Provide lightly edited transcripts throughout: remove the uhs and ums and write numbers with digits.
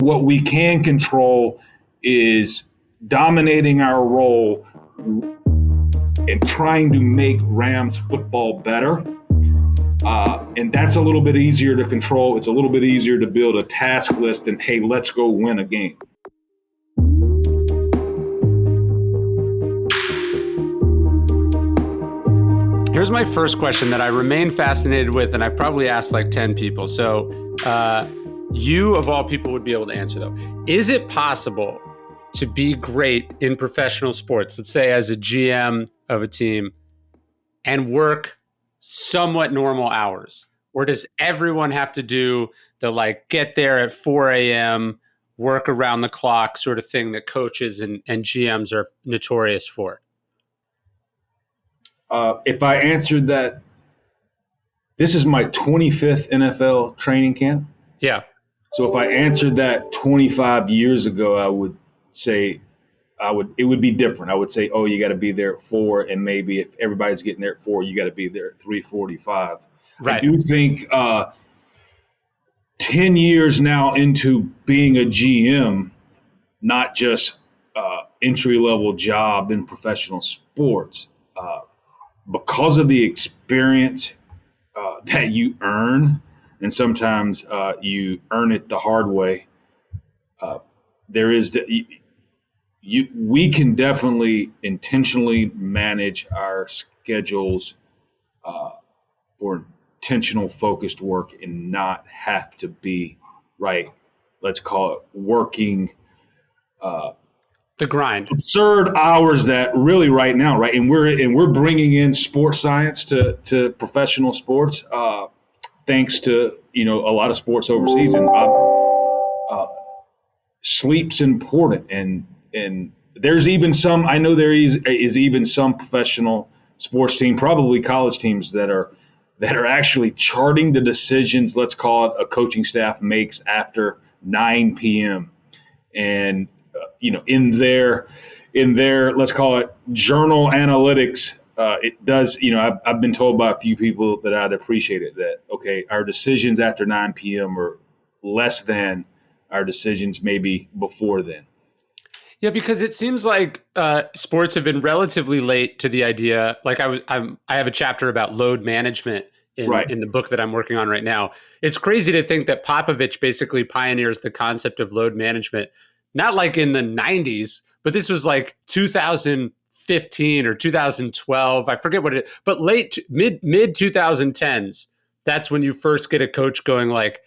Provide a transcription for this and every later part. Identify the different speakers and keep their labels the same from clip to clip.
Speaker 1: what we can control is dominating our role and trying to make Rams football better. And that's a little bit easier to control. It's a little bit easier to build a task list than, hey, let's go win a game.
Speaker 2: Here's my first question that I remain fascinated with, and I've probably asked like 10 people. So you, of all people, would be able to answer, though. Is it possible to be great in professional sports, let's say as a GM of a team, and work somewhat normal hours? Or does everyone have to do the get there at 4 a.m., work around the clock sort of thing that coaches and GMs are notorious for?
Speaker 1: If I answered that, this is my 25th NFL training camp.
Speaker 2: Yeah.
Speaker 1: So if I answered that 25 years ago, I would say it would be different. I would say, oh, you got to be there at 4, and maybe if everybody's getting there at 4, you got to be there at 3:45. Right. I do think 10 years now into being a GM, not just entry-level job in professional sports, because of the experience that you earn, and sometimes you earn it the hard way, we can definitely intentionally manage our schedules for intentional focused work and not have to be, right, let's call it working
Speaker 2: the grind,
Speaker 1: absurd hours that really right now, right, and we're bringing in sports science to professional sports, thanks to a lot of sports overseas, and sleep's important, and there's even some, I know there is even some professional sports team, probably college teams that are actually charting the decisions, let's call it, a coaching staff makes after 9 p.m. and in their let's call it journal analytics, it does, I've been told by a few people that I'd appreciate it, that, okay, our decisions after 9 p.m. are less than our decisions maybe before then.
Speaker 2: Yeah, because it seems like sports have been relatively late to the idea. Like I have a chapter about load management in the book that I'm working on right now. It's crazy to think that Popovich basically pioneers the concept of load management, not like in the 90s, but this was like 2015 or 2012. I forget what but mid 2010s. That's when you first get a coach going like,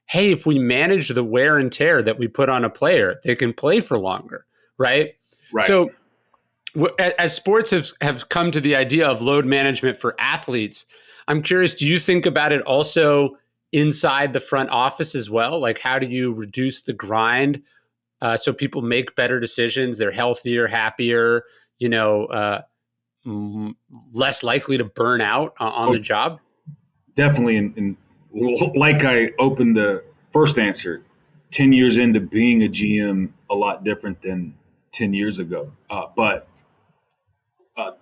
Speaker 2: hey, if we manage the wear and tear that we put on a player, they can play for longer. Right. So as sports have come to the idea of load management for athletes, I'm curious, do you think about it also inside the front office as well? Like, how do you reduce the grind so people make better decisions? They're healthier, happier, less likely to burn out on the job? Definitely.
Speaker 1: And like I opened the first answer, 10 years into being a GM, a lot different than 10 years ago. But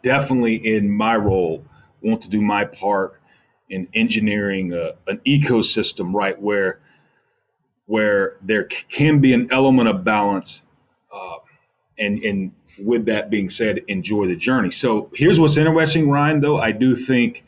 Speaker 1: definitely in my role, want to do my part in engineering an ecosystem, right, where there can be an element of balance. And with that being said, enjoy the journey. So here's what's interesting, Ryan, though. I do think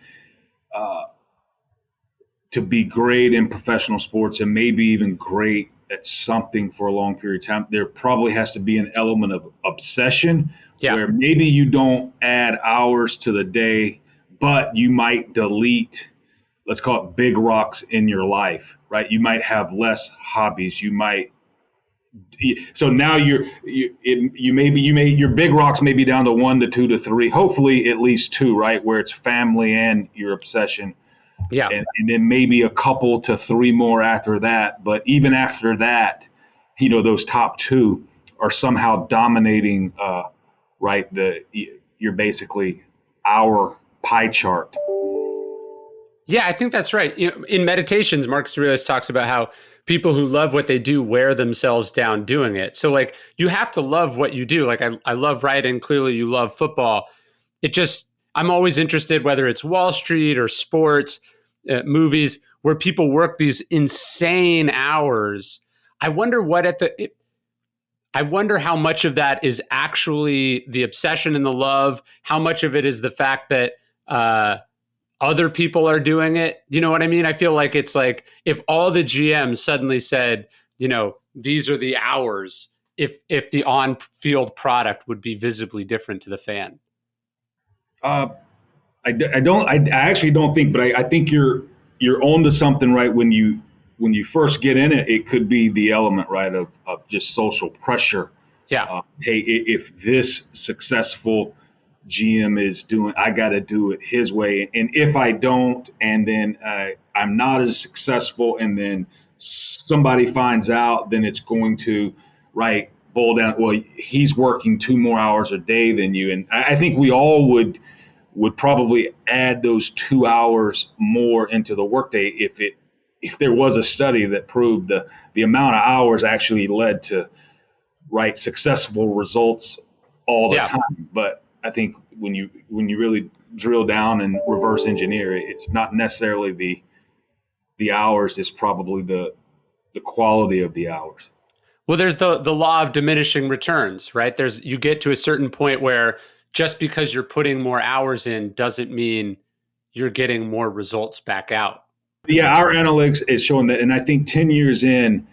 Speaker 1: to be great in professional sports and maybe even great at something for a long period of time, there probably has to be an element of obsession where maybe you don't add hours to the day, but you might delete, let's call it, big rocks in your life, right? You might have less hobbies. You might, so now your big rocks may be down to 1 to 2 to 3, hopefully at least 2, right? Where it's family and your obsession. Yeah. And then maybe a couple to 3 more after that. But even after that, those top 2 are somehow dominating, right? You're basically our pie chart.
Speaker 2: Yeah, I think that's right. In Meditations, Marcus Aurelius talks about how people who love what they do wear themselves down doing it. So like, you have to love what you do. Like I love writing. Clearly you love football. I'm always interested, whether it's Wall Street or sports, movies, where people work these insane hours. I wonder I wonder how much of that is actually the obsession and the love. How much of it is the fact that other people are doing it? You know what I mean? I feel like it's like if all the GMs suddenly said, these are the hours, if the on-field product would be visibly different to the fan.
Speaker 1: I actually don't think, but I think you're onto something, right? When you first get in it, it could be the element, right, of just social pressure.
Speaker 2: Yeah.
Speaker 1: Hey, if this successful GM is doing, I got to do it his way. And if I don't, and then I'm not as successful, and then somebody finds out, then it's going to, right, boil down, well, he's working 2 more hours a day than you. And I think we all would probably add those 2 hours more into the workday if there was a study that proved the amount of hours actually led to, right, successful results all the time. But I think when you really drill down and reverse engineer it, it's not necessarily the hours, it's probably the quality of the hours.
Speaker 2: Well, there's the law of diminishing returns, right? You get to a certain point where just because you're putting more hours in doesn't mean you're getting more results back out.
Speaker 1: Yeah, our analytics is showing that. And I think 10 years in,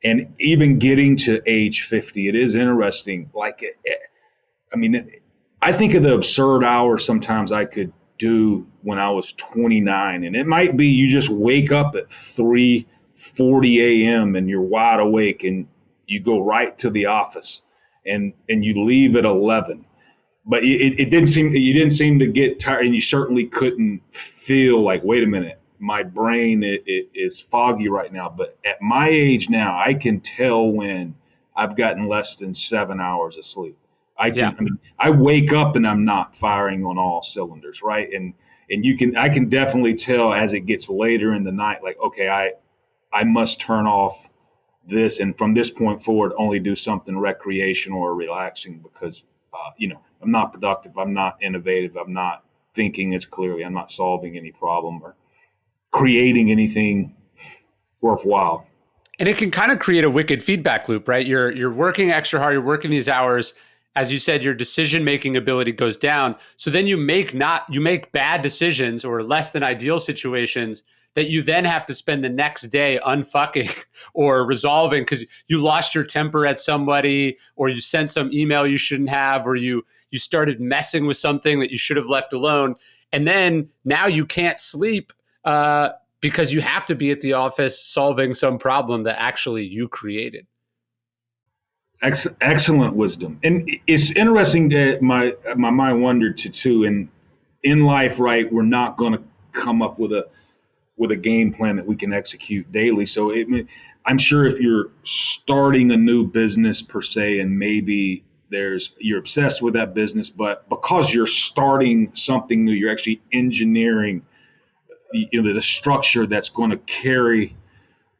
Speaker 1: and even getting to age 50, it is interesting. I think of the absurd hours sometimes I could do when I was 29. And it might be you just wake up at 3:40 a.m. and you're wide awake and you go right to the office and you leave at 11. But you didn't seem to get tired, and you certainly couldn't feel like, wait a minute, my brain it is foggy right now. But at my age now, I can tell when I've gotten less than 7 hours of sleep. I wake up and I'm not firing on all cylinders, right? And I can definitely tell as it gets later in the night, like, okay, I must turn off this, and from this point forward, only do something recreational or relaxing, because I'm not productive, I'm not innovative, I'm not thinking as clearly, I'm not solving any problem or creating anything worthwhile.
Speaker 2: And it can kind of create a wicked feedback loop, right? You're working extra hard, you're working these hours. As you said, your decision-making ability goes down. So then you make bad decisions or less than ideal situations that you then have to spend the next day unfucking or resolving because you lost your temper at somebody, or you sent some email you shouldn't have, or you started messing with something that you should have left alone. And then now you can't sleep because you have to be at the office solving some problem that actually you created.
Speaker 1: Excellent wisdom. And it's interesting that my mind wandered to too. And in life, right, we're not going to come up with a game plan that we can execute daily. So I'm sure if you're starting a new business per se, and maybe you're obsessed with that business, but because you're starting something new, you're actually engineering the structure that's going to carry,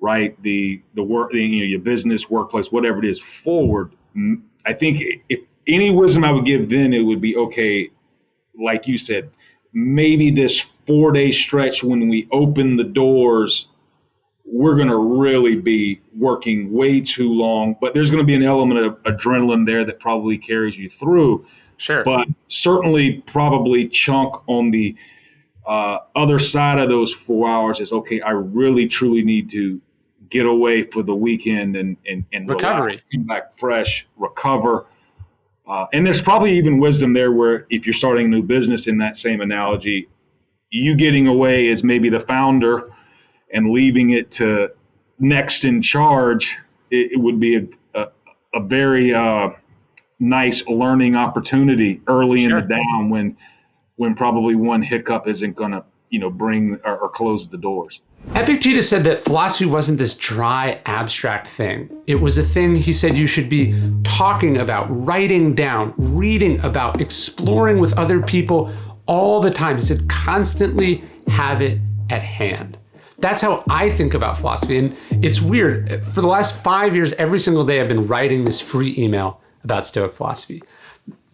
Speaker 1: right, the work, your business, workplace, whatever it is, forward. I think if any wisdom I would give then, it would be, okay, like you said, maybe this 4-day stretch when we open the doors, we're going to really be working way too long, but there's going to be an element of adrenaline there that probably carries you through.
Speaker 2: Sure.
Speaker 1: But certainly probably chunk on the other side of those 4 hours is, okay, I really truly need to get away for the weekend and
Speaker 2: recovery,
Speaker 1: relax, come back fresh, recover. And there's probably even wisdom there where if you're starting a new business, in that same analogy, you getting away as maybe the founder and leaving it to next in charge, it would be a very nice learning opportunity early in the down when probably one hiccup isn't going to bring or close the doors.
Speaker 2: Epictetus said that philosophy wasn't this dry, abstract thing. It was a thing, he said, you should be talking about, writing down, reading about, exploring with other people all the time. He said, constantly have it at hand. That's how I think about philosophy. And it's weird. For the last 5 years, every single day, I've been writing this free email about Stoic philosophy.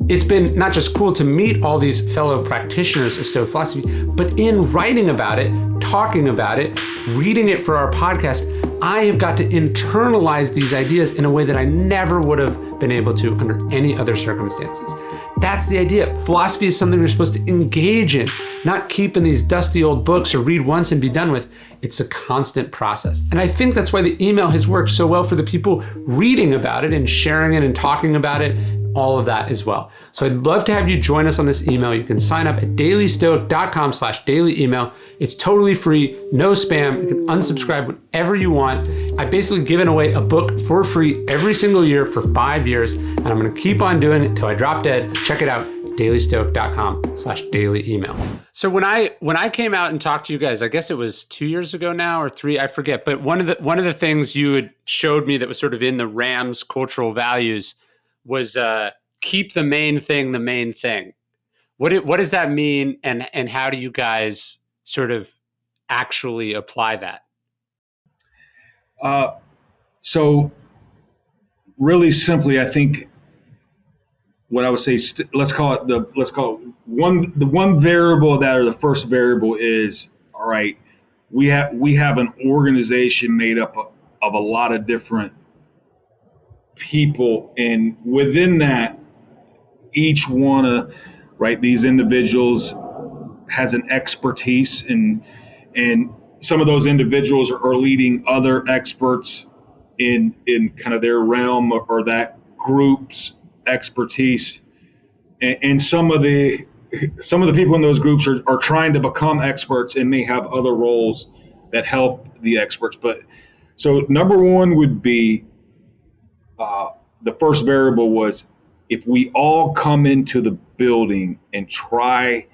Speaker 2: it's been not just cool to meet all these fellow practitioners of Stoic philosophy, but in writing about it, talking about it, reading it for our podcast, I have got to internalize these ideas in a way that I never would have been able to under any other circumstances. That's the idea. Philosophy is something we're supposed to engage in, not keep in these dusty old books or read once and be done with. It's a constant process. And I think that's why the email has worked so well for the people reading about it and sharing it and talking about it, all of that as well. So I'd love to have you join us on this email. You can sign up at dailystoic.com/daily email. It's totally free, no spam. You can unsubscribe whenever you want. I've basically given away a book for free every single year for 5 years, and I'm going to keep on doing it until I drop dead. Check it out, dailystoic.com/daily email. So when I came out and talked to you guys, I guess it was 2 years ago now or 3, I forget. But one of the things you had showed me that was sort of in the Rams cultural values was keep the main thing the main thing. What does that mean, and how do you guys sort of actually apply that?
Speaker 1: So really simply, I think what I would say, let's call it the one variable that, or the first variable is, all right, we have an organization made up of a lot of different people, and within that, each one of these individuals has an expertise, and some of those individuals are leading other experts in kind of their realm or that group's expertise, and some of the people in those groups are trying to become experts and may have other roles that help the experts. But so number one would be the first variable was, if we all come into the building and try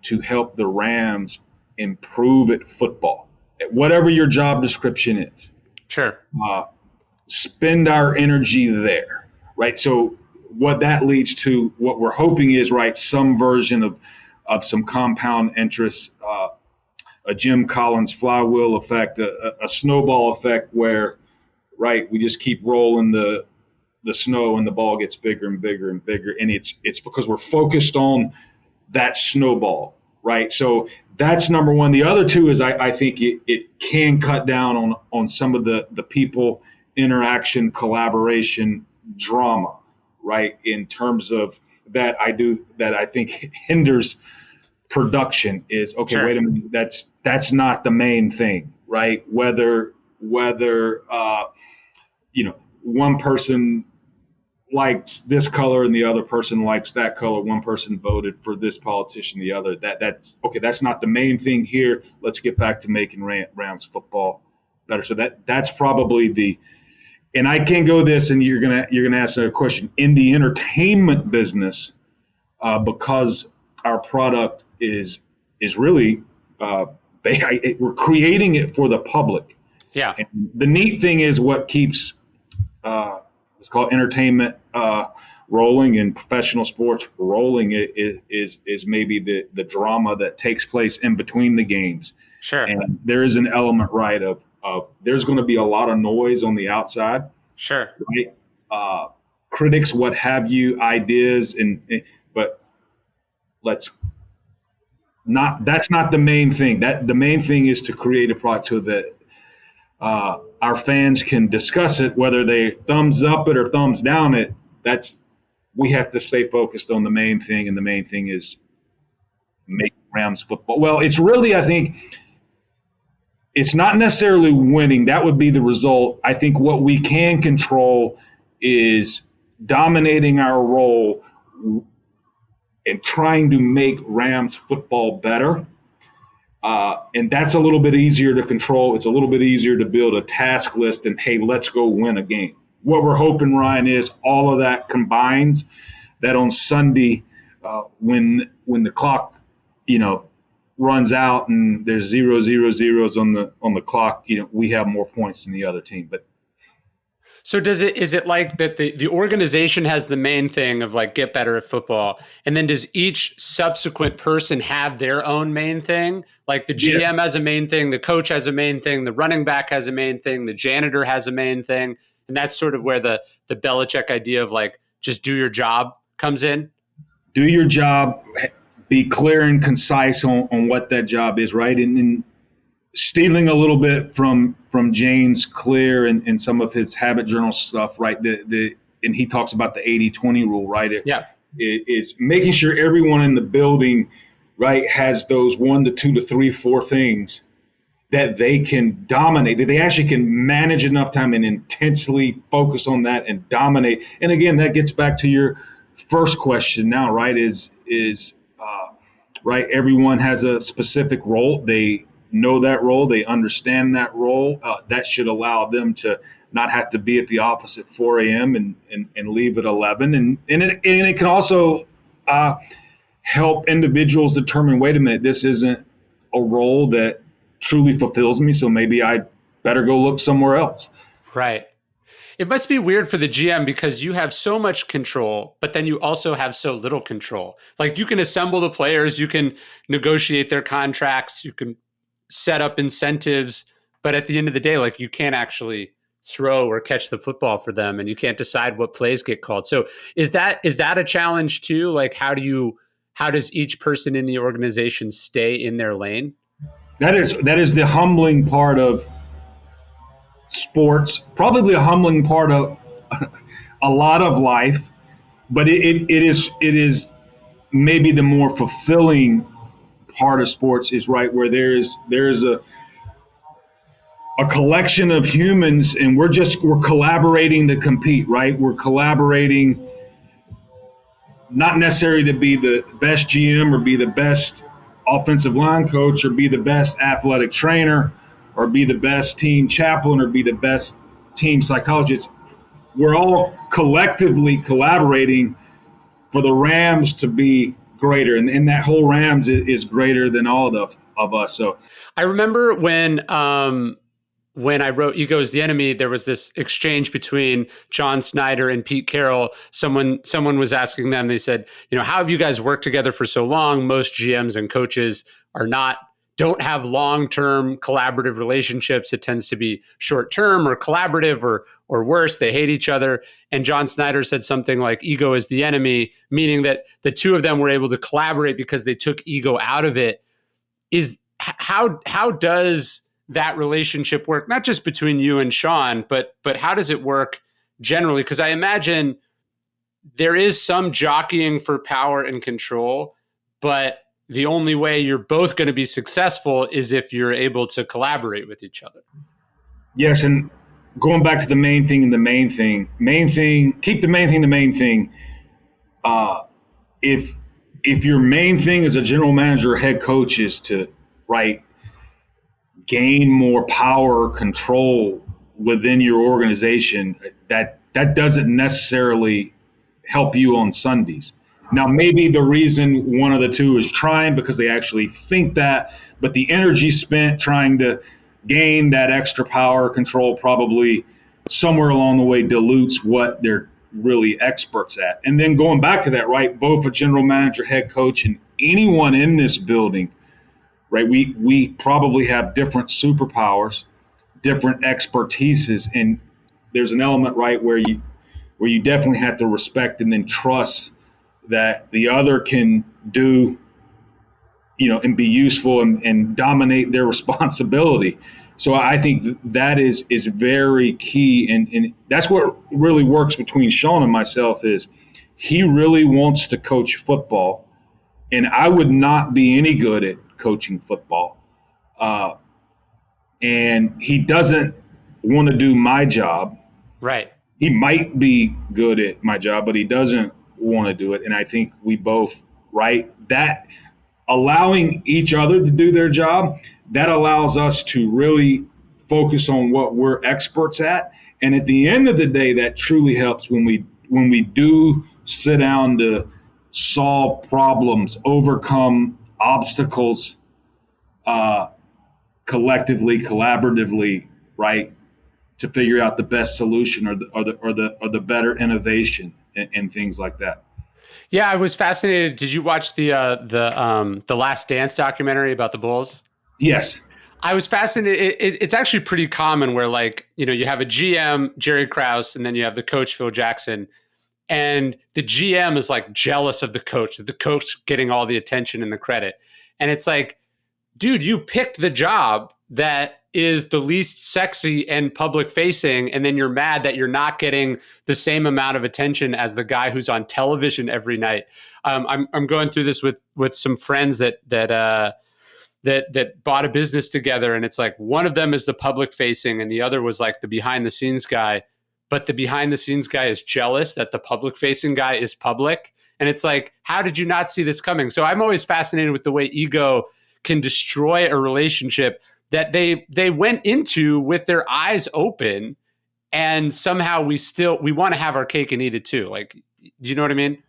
Speaker 1: to help the Rams improve at football, at whatever your job description is,
Speaker 2: sure,
Speaker 1: spend our energy there, right? So what that leads to, what we're hoping is, some version of some compound interest, a Jim Collins flywheel effect, a snowball effect where, we just keep rolling the snow and the ball gets bigger and bigger and bigger. And it's because we're focused on that snowball, right? So that's number one. The other two is I think it can cut down on some of the people interaction, collaboration, drama, right? In terms of that I think hinders production is, okay, sure. Wait a minute, that's not the main thing, right? Whether one person likes this color and the other person likes that color. One person voted for this politician, the other. That's okay. That's not the main thing here. Let's get back to making Rams football better. So that's probably and I can go this, and you're gonna ask another question. In the entertainment business, because our product is really we're creating it for the public.
Speaker 2: Yeah.
Speaker 1: And the neat thing is what keeps let's call it entertainment rolling and professional sports rolling is maybe the drama that takes place in between the games.
Speaker 2: Sure.
Speaker 1: And there is an element, of there's going to be a lot of noise on the outside.
Speaker 2: Sure.
Speaker 1: Right? Critics, what have you, ideas, but that's not the main thing. The main thing is to create a product so that our fans can discuss it, whether they thumbs up it or thumbs down it. We have to stay focused on the main thing, and the main thing is make Rams football. Well, it's really, I think, it's not necessarily winning. That would be the result. I think what we can control is dominating our role and trying to make Rams football better. And that's a little bit easier to control. It's a little bit easier to build a task list and, hey, let's go win a game. What we're hoping, Ryan, is all of that combines, that on Sunday, when the clock, runs out and there's 0, 0, 0s on the clock, we have more points than the other team. But
Speaker 2: so is it like that the organization has the main thing of get better at football, and then does each subsequent person have their own main thing? Like the GM has a main thing, the coach has a main thing, the running back has a main thing, the janitor has a main thing, and that's sort of where the Belichick idea of just do your job comes in?
Speaker 1: do your job, be clear and concise on what that job is, right? And stealing a little bit from James Clear and some of his habit journal stuff, right? And he talks about the 80-20 rule, right? Is making sure everyone in the building, right, has those 1 to 2 to 3, 4 things that they can dominate, that they actually can manage enough time and intensely focus on that and dominate. And again, that gets back to your first question now, right? Right, everyone has a specific role. They know that role. They understand that role. That should allow them to not have to be at the office at 4 a.m. and leave at 11. And it can also help individuals determine, wait a minute, this isn't a role that truly fulfills me, so maybe I better go look somewhere else.
Speaker 2: Right. It must be weird for the GM because you have so much control, but then you also have so little control. Like, you can assemble the players, you can negotiate their contracts, you can set up incentives, but at the end of the day, like, you can't actually throw or catch the football for them, and you can't decide what plays get called. So is that a challenge too? Like, how does each person in the organization stay in their lane?
Speaker 1: That is the humbling part of sports, probably a humbling part of a lot of life, but it is maybe the more fulfilling part of sports, is right where there's a collection of humans, and we're collaborating to compete, right? We're collaborating not necessarily to be the best GM or be the best offensive line coach or be the best athletic trainer or be the best team chaplain or be the best team psychologist. We're all collectively collaborating for the Rams to be greater, and that whole Rams is greater than all of us. So
Speaker 2: I remember when I wrote Ego is the Enemy, there was this exchange between John Snyder and Pete Carroll. Someone was asking them, they said, how have you guys worked together for so long? Most GMs and coaches don't have long-term collaborative relationships. It tends to be short-term or collaborative or worse, they hate each other. And John Snyder said something like ego is the enemy, meaning that the two of them were able to collaborate because they took ego out of it. How does that relationship work, not just between you and Sean, but how does it work generally? Because I imagine there is some jockeying for power and control, but the only way you're both going to be successful is if you're able to collaborate with each other.
Speaker 1: Yes, and going back to the main thing and the main thing, keep the main thing the main thing. If your main thing as a general manager or head coach is to, right, gain more power or control within your organization, that doesn't necessarily help you on Sundays. Now, maybe the reason one of the two is trying because they actually think that, but the energy spent trying to gain that extra power or control probably somewhere along the way dilutes what they're really experts at. And then going back to that, right, both a general manager, head coach, and anyone in this building, right, we probably have different superpowers, different expertises, and there's an element, right, where you definitely have to respect and then trust that the other can do, and be useful and dominate their responsibility. So I think that is very key, and that's what really works between Sean and myself is he really wants to coach football, and I would not be any good at coaching football. And he doesn't want to do my job.
Speaker 2: Right.
Speaker 1: He might be good at my job, but he doesn't want to do it. And I think we both, right, that allowing each other to do their job, that allows us to really focus on what we're experts at. And at the end of the day, that truly helps when we do sit down to solve problems, overcome obstacles, collectively, collaboratively, right, to figure out the best solution or the better innovation and things like that.
Speaker 2: Yeah, I was fascinated. Did you watch the Last Dance documentary about the Bulls?
Speaker 1: Yes.
Speaker 2: I was fascinated. It's actually pretty common where, like, you have a GM, Jerry Krause, and then you have the coach, Phil Jackson. And the GM is like jealous of the coach, that the coach getting all the attention and the credit. And it's like, dude, you picked the job that is the least sexy and public facing, and then you're mad that you're not getting the same amount of attention as the guy who's on television every night. I'm going through this with some friends that bought a business together, and it's like one of them is the public facing and the other was like the behind the scenes guy, but the behind the scenes guy is jealous that the public facing guy is public. And it's like, how did you not see this coming? So I'm always fascinated with the way ego can destroy a relationship that they went into with their eyes open, and somehow we want to have our cake and eat it too. Like, do you know what I mean?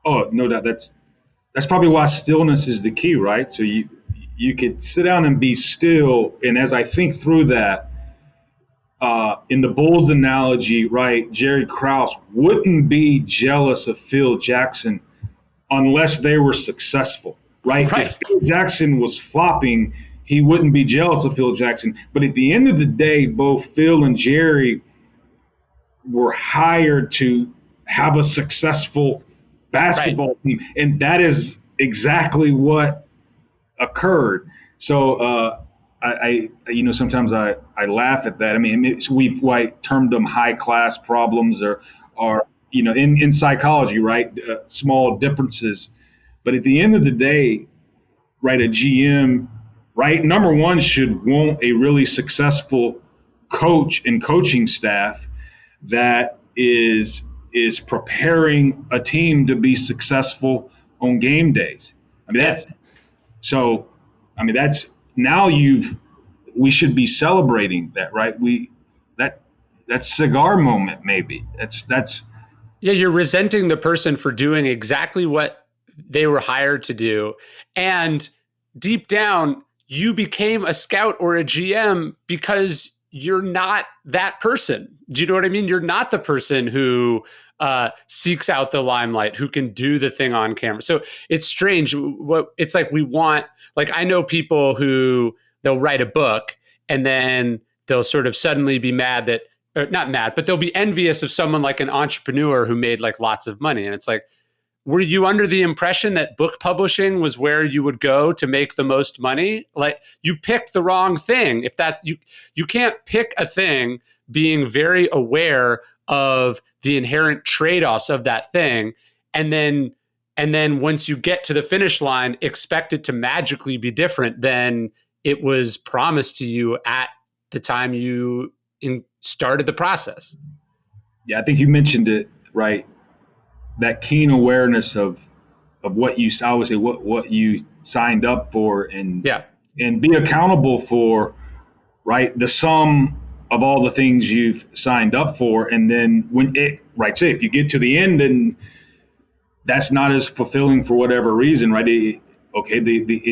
Speaker 1: Oh, no doubt. That's probably why stillness is the key, right? So you could sit down and be still. And as I think through that, in the Bulls analogy, right, Jerry Krause wouldn't be jealous of Phil Jackson unless they were successful, right? If Phil Jackson was flopping, he wouldn't be jealous of Phil Jackson. But at the end of the day, both Phil and Jerry were hired to have a successful basketball team. And that is exactly what occurred. So I sometimes I laugh at that. I mean, we've termed them high class problems or in psychology, right? Small differences. But at the end of the day, right, a GM, right, number one, should want a really successful coach and coaching staff that is preparing a team to be successful on game days. I mean, that's now we should be celebrating that, right? That's cigar moment, maybe. That's
Speaker 2: yeah, you're resenting the person for doing exactly what they were hired to do. And deep down, you became a scout or a GM because you're not that person. Do you know what I mean? You're not the person who seeks out the limelight, who can do the thing on camera. So it's strange. It's like I know people who they'll write a book and then they'll sort of suddenly be mad that, or not mad, but they'll be envious of someone like an entrepreneur who made like lots of money. And it's like, were you under the impression that book publishing was where you would go to make the most money? Like, you picked the wrong thing. If that you can't pick a thing being very aware of the inherent trade-offs of that thing, and then once you get to the finish line, expect it to magically be different than it was promised to you at the time you started the process.
Speaker 1: Yeah, I think you mentioned it, right? That keen awareness of what you, I would say, what you signed up for, and be accountable for, right? The sum of all the things you've signed up for. And then say if you get to the end and that's not as fulfilling for whatever reason, right? In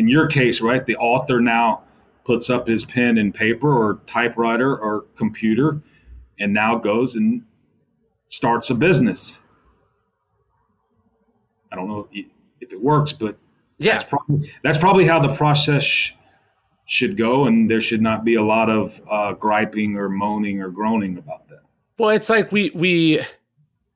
Speaker 1: your case, right, the author now puts up his pen and paper or typewriter or computer and now goes and starts a business. I don't know if it works, but that's probably how the process should go, and there should not be a lot of griping or moaning or groaning about that.
Speaker 2: Well, it's like when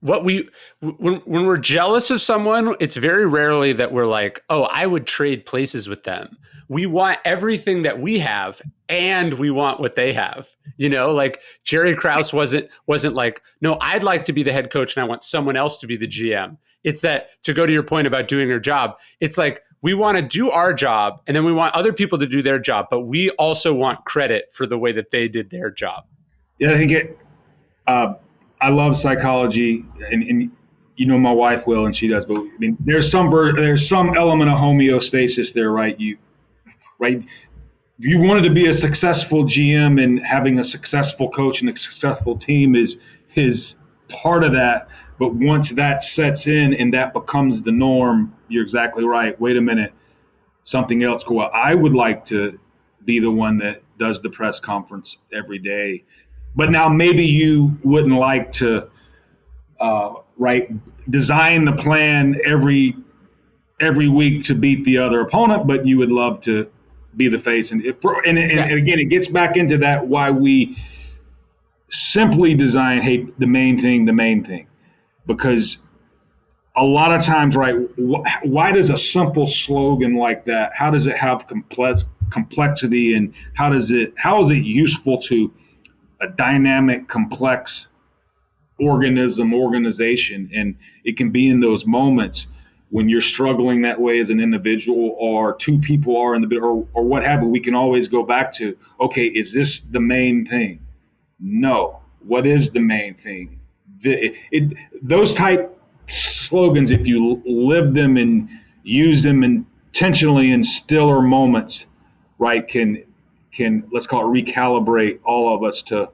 Speaker 2: we're jealous of someone, it's very rarely that we're like, oh, I would trade places with them. We want everything that we have, and we want what they have. Like Jerry Krause wasn't like, no, I'd like to be the head coach and I want someone else to be the GM. It's that, to go to your point about doing your job, it's like we want to do our job and then we want other people to do their job, but we also want credit for the way that they did their job.
Speaker 1: Yeah, I think I love psychology, and my wife will, and she does. But I mean, there's some element of homeostasis there, right? You wanted to be a successful GM, and having a successful coach and a successful team is part of that. But once that sets in and that becomes the norm, you're exactly right. Wait a minute, something else go out. I would like to be the one that does the press conference every day. But now maybe you wouldn't like to design the plan every week to beat the other opponent, but you would love to be the face. And again, it gets back into that why we simply design, the main thing. Because a lot of times, right, why does a simple slogan like that, how does it have complexity, and how is it useful to a dynamic, complex organization? And it can be in those moments when you're struggling that way as an individual, or two people are in the bit, or what have you. We can always go back to, okay, is this the main thing? No. What is the main thing? Those type slogans, if you live them and use them intentionally in stiller moments, right, can let's call it recalibrate all of us to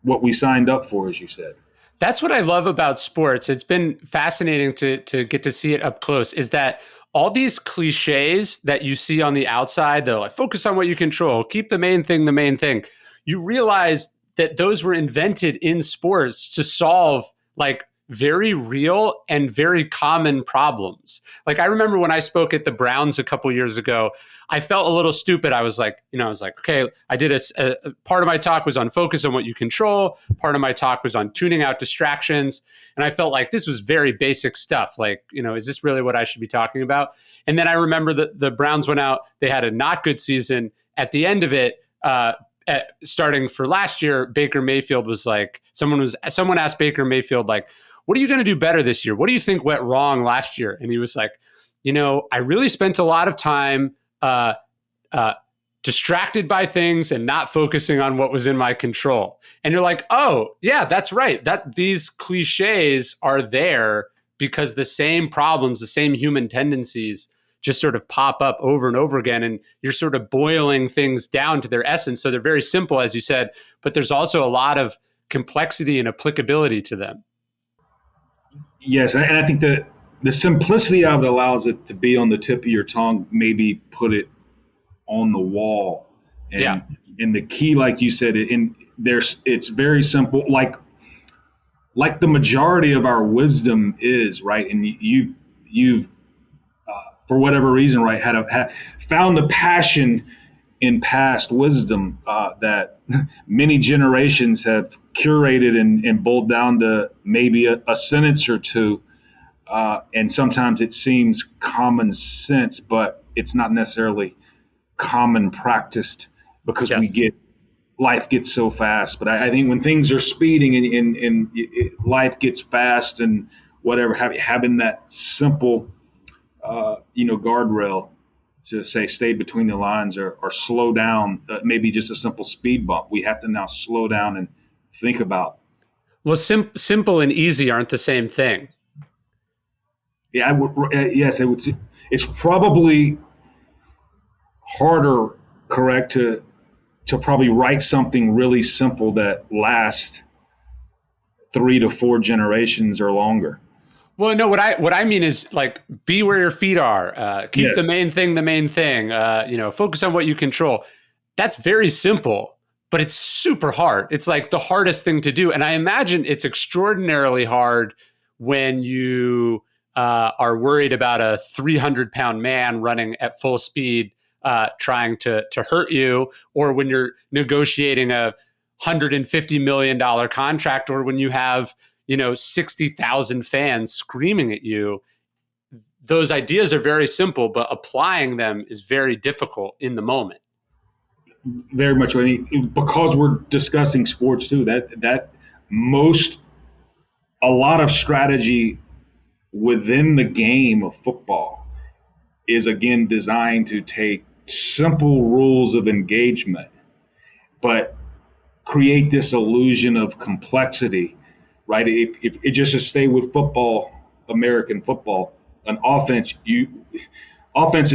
Speaker 1: what we signed up for, as you said.
Speaker 2: That's what I love about sports. It's been fascinating to get to see it up close, is that all these cliches that you see on the outside, though, like focus on what you control, keep the main thing, you realize that those were invented in sports to solve like very real and very common problems. Like I remember when I spoke at the Browns a couple years ago, I felt a little stupid. I was like, okay, I did a part of my talk was on focus on what you control. Part of my talk was on tuning out distractions. And I felt like this was very basic stuff. Like, is this really what I should be talking about? And then I remember that the Browns went out, they had a not good season. At the end of it, starting for last year, Baker Mayfield was like, someone asked Baker Mayfield, like, what are you going to do better this year? What do you think went wrong last year? And he was like, I really spent a lot of time distracted by things and not focusing on what was in my control. And you're like, oh yeah, that's right. That these cliches are there because the same problems, the same human tendencies just sort of pop up over and over again. And you're sort of boiling things down to their essence. So they're very simple, as you said, but there's also a lot of complexity and applicability to them.
Speaker 1: Yes, and I think that the simplicity of it allows it to be on the tip of your tongue, maybe put it on the wall. And, and the key, like you said, it's very simple, like the majority of our wisdom is, right? And you've for whatever reason, right, found a passion in past wisdom that many generations have curated and boiled down to maybe a sentence or two. And sometimes it seems common sense, but it's not necessarily common practiced because life gets so fast. But I think when things are speeding and life gets fast and whatever, having that simple, guardrail to say stay between the lines or slow down, maybe just a simple speed bump. We have to now slow down and think about.
Speaker 2: Well, simple and easy aren't the same thing.
Speaker 1: Yeah, I would. Yes, I would. It's probably harder, correct, to probably write something really simple that lasts 3 to 4 generations or longer.
Speaker 2: Well, no, what I mean is like be where your feet are. Keep the main thing. Focus on what you control. That's very simple, but it's super hard. It's like the hardest thing to do, and I imagine it's extraordinarily hard when you are worried about a 300-pound man running at full speed, trying to hurt you, or when you're negotiating a $150 million contract, or when you have 60,000 fans screaming at you. Those ideas are very simple, but applying them is very difficult in the moment.
Speaker 1: Very much. I mean, because we're discussing sports too, a lot of strategy within the game of football is again designed to take simple rules of engagement, but create this illusion of complexity. Right, if it just to stay with football, American football, offenses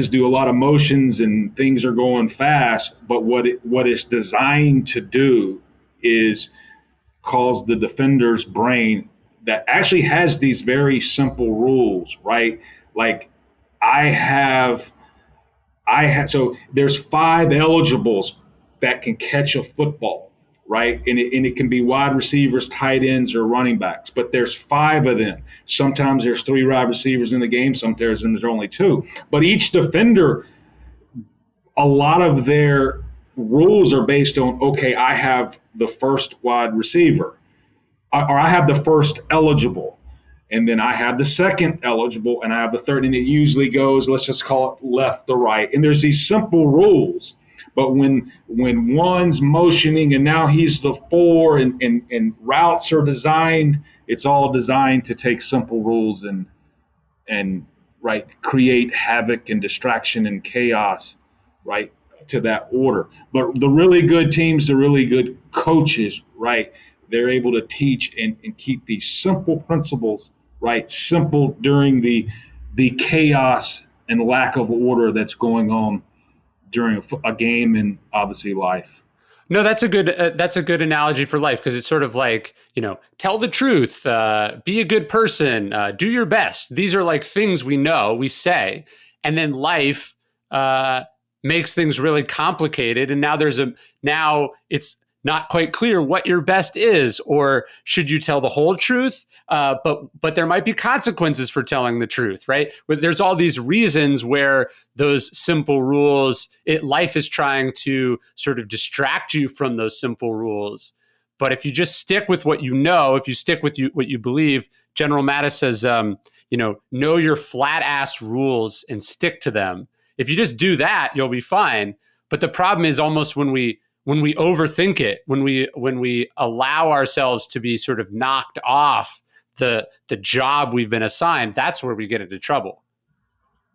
Speaker 1: do a lot of motions and things are going fast. But what it's designed to do is cause the defender's brain that actually has these very simple rules, right? Like so there's 5 eligibles that can catch a football. Right, and it can be wide receivers, tight ends, or running backs. But there's 5 of them. Sometimes there's 3 wide receivers in the game. Sometimes there's only 2. But each defender, a lot of their rules are based on, okay, I have the first wide receiver, or I have the first eligible. and then I have the second eligible, and I have the third, and it usually goes, let's just call it left to right. And there's these simple rules, but when one's motioning and now he's the 4, and routes are designed, it's all designed to take simple rules and create havoc and distraction and chaos, right, to that order. But the really good teams, the really good coaches, right, they're able to teach and keep these simple principles, right, simple during the chaos and lack of order that's going on during a game and obviously life.
Speaker 2: No, that's a good analogy for life, because it's sort of like, tell the truth, be a good person, do your best. These are like things we know, we say, and then life makes things really complicated. And now it's not quite clear what your best is, or should you tell the whole truth? But there might be consequences for telling the truth, right? But there's all these reasons where those simple rules, life is trying to sort of distract you from those simple rules. But if you just stick with what you know, if you stick with what you believe, General Mattis says, know your flat ass rules and stick to them. If you just do that, you'll be fine. But the problem is almost when we overthink it, when we allow ourselves to be sort of knocked off the job we've been assigned, that's where we get into trouble.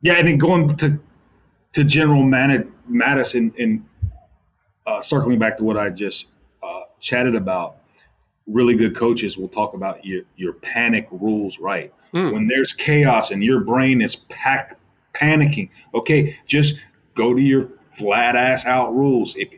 Speaker 1: Yeah, I mean, going to General Mattis and circling back to what I just chatted about, really good coaches will talk about your panic rules, right? When there's chaos and your brain is panicking, okay, just go to your flat ass out rules. If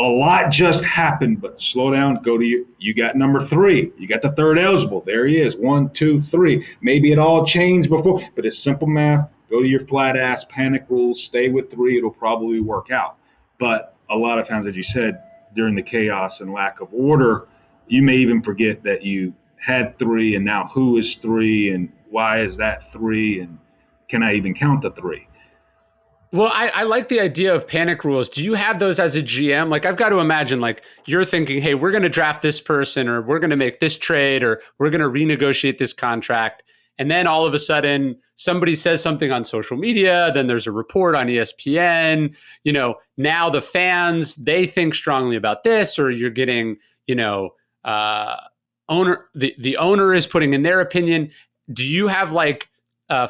Speaker 1: a lot just happened, but slow down, go to you got number 3. You got the third eligible. There he is. 1, 2, 3. Maybe it all changed before, but it's simple math. Go to your flat ass panic rules. Stay with 3. It'll probably work out. But a lot of times, as you said, during the chaos and lack of order, you may even forget that you had 3, and now who is 3, and why is that 3, and can I even count the 3?
Speaker 2: Well, I like the idea of panic rules. Do you have those as a GM? Like, I've got to imagine, like, you're thinking, hey, we're going to draft this person, or we're going to make this trade, or we're going to renegotiate this contract. And then all of a sudden, somebody says something on social media. Then there's a report on ESPN. Now the fans, they think strongly about this, or you're getting, the owner is putting in their opinion. Do you have like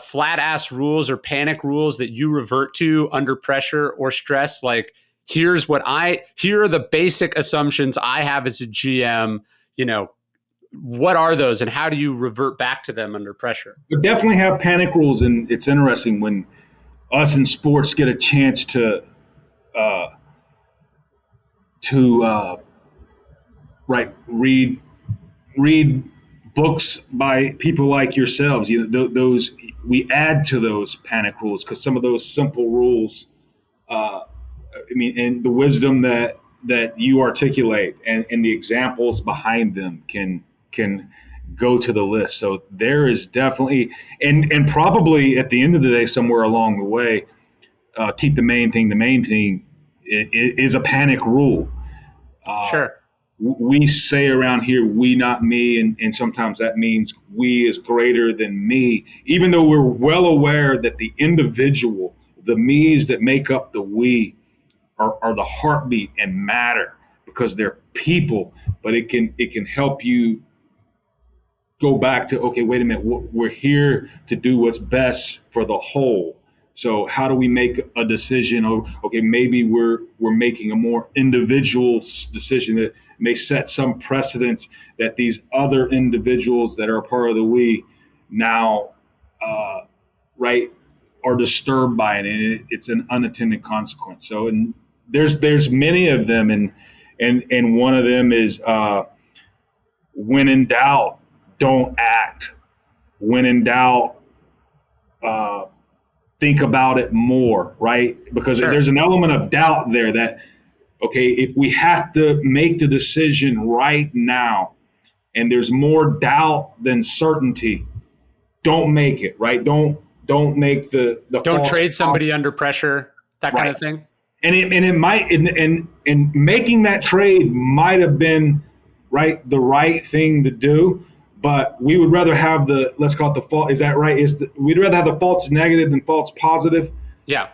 Speaker 2: flat ass rules or panic rules that you revert to under pressure or stress? Like, here are the basic assumptions I have as a GM. What are those, and how do you revert back to them under pressure?
Speaker 1: We definitely have panic rules, and it's interesting when us in sports get a chance to read books by people like yourselves. Those we add to those panic rules, because some of those simple rules, and the wisdom that you articulate and the examples behind them can go to the list. So there is definitely, and probably at the end of the day, somewhere along the way, keep the main thing is a panic rule.
Speaker 2: Sure.
Speaker 1: We say around here, we, not me, and sometimes that means we is greater than me, even though we're well aware that the individual, the me's that make up the we, are the heartbeat and matter, because they're people. But it can help you go back to, okay, wait a minute, we're here to do what's best for the whole. So how do we make a decision? Okay, maybe we're making a more individual decision that may set some precedents that these other individuals that are part of the we now, are disturbed by it, and it's an unintended consequence. So, and there's many of them, and one of them is when in doubt, don't act. When in doubt, think about it more, right? Because There's an element of doubt there that, okay, if we have to make the decision right now and there's more doubt than certainty, don't make it, right? Don't make the
Speaker 2: don't trade somebody under pressure, that kind of thing.
Speaker 1: And it might, and making that trade might have been the right thing to do, but we would rather have the, let's call it the fault. Is that right? We'd rather have the false negative than false positive.
Speaker 2: Yeah.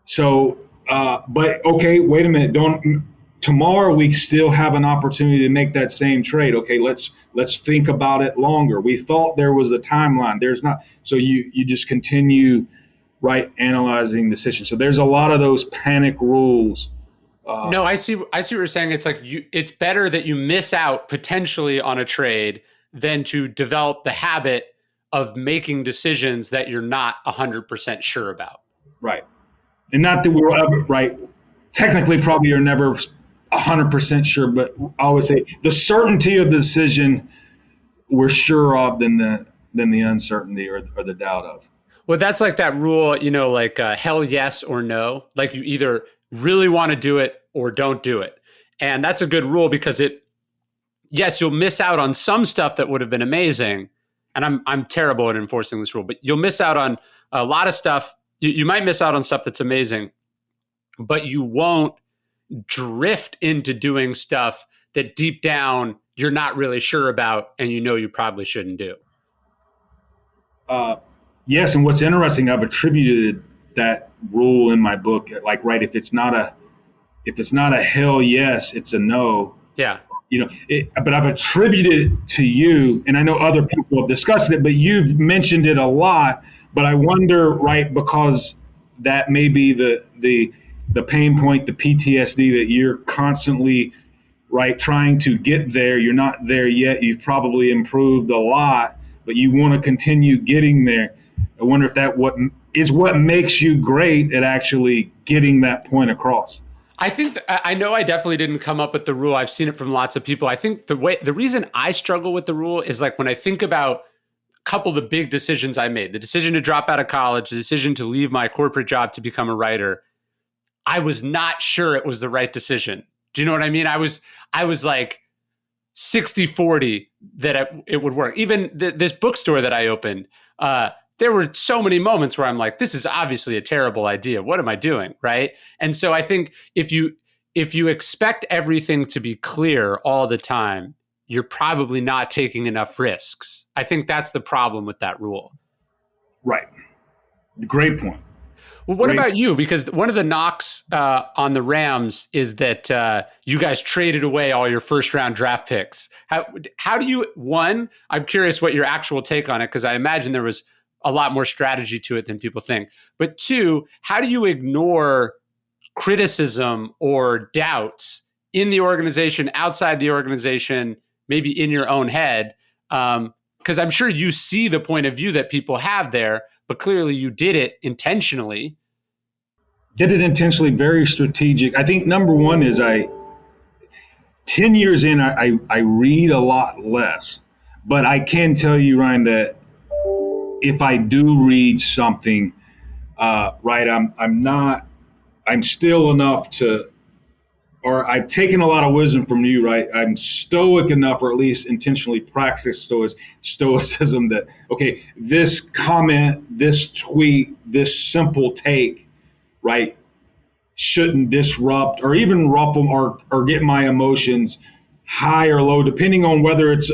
Speaker 1: So, but okay, wait a minute. Tomorrow we still have an opportunity to make that same trade. Okay, let's think about it longer. We thought there was a timeline. There's not. So you just continue, right, analyzing decisions. So there's a lot of those panic rules.
Speaker 2: No, I see what you're saying. It's like it's better that you miss out potentially on a trade than to develop the habit of making decisions that you're not 100% sure about.
Speaker 1: Right. And not that we were ever, right. Technically, probably you're never 100% sure, but I always say the certainty of the decision we're sure of than the uncertainty or the doubt of.
Speaker 2: Well, that's like that rule, like hell yes or no. Like you either really want to do it or don't do it. And that's a good rule because yes, you'll miss out on some stuff that would have been amazing. And I'm terrible at enforcing this rule, but you'll miss out on a lot of stuff. You might miss out on stuff that's amazing, but you won't drift into doing stuff that deep down you're not really sure about and you probably shouldn't do.
Speaker 1: Yes, and what's interesting, I've attributed that rule in my book, like, right, if it's not a hell yes, it's a no.
Speaker 2: Yeah.
Speaker 1: But I've attributed it to you, and I know other people have discussed it, but you've mentioned it a lot. But I wonder, right, because that may be the pain point, the PTSD that you're constantly, right, trying to get there. You're not there yet. You've probably improved a lot, but you want to continue getting there. I wonder if that what makes you great at actually getting that point across.
Speaker 2: I think I know I definitely didn't come up with the rule. I've seen it from lots of people. I think the reason I struggle with the rule is like when I think about a couple of the big decisions I made, the decision to drop out of college, the decision to leave my corporate job to become a writer, I was not sure it was the right decision. Do you know what I mean? I was like 60-40 that it would work. Even this bookstore that I opened, there were so many moments where I'm like, this is obviously a terrible idea. What am I doing? Right. And so I think if you expect everything to be clear all the time, you're probably not taking enough risks. I think that's the problem with that rule.
Speaker 1: Right. Great point.
Speaker 2: Well, what about you? Because one of the knocks on the Rams is that you guys traded away all your first round draft picks. How do you, one, I'm curious what your actual take on it, because I imagine there was a lot more strategy to it than people think. But two, how do you ignore criticism or doubts in the organization, outside the organization, maybe in your own head? Because I'm sure you see the point of view that people have there, but clearly you did it intentionally.
Speaker 1: Did it intentionally, very strategic. I think number one is 10 years in, I read a lot less. But I can tell you, Ryan, that if I do read something, right, I'm still enough to, or I've taken a lot of wisdom from you, right? I'm stoic enough, or at least intentionally practice stoicism that, okay, this comment, this tweet, this simple take, right, shouldn't disrupt or even ruffle or get my emotions high or low, depending on whether it's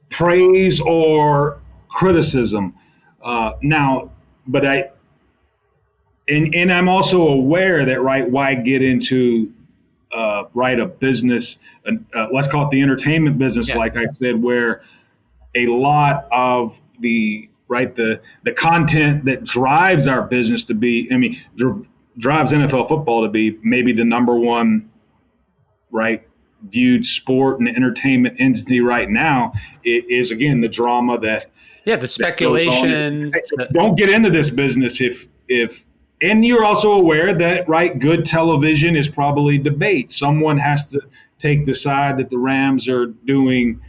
Speaker 1: praise or criticism. Now, but I'm also aware that, right, why get into right, a business, let's call it the entertainment business, yeah, like I said, where a lot of the content that drives our business to be, drives NFL football to be maybe the number one, right, viewed sport and entertainment entity right now is again the drama that
Speaker 2: the speculation.
Speaker 1: Don't get into this business if and you're also aware that, right, good television is probably debate. Someone has to take the side that the Rams are doing,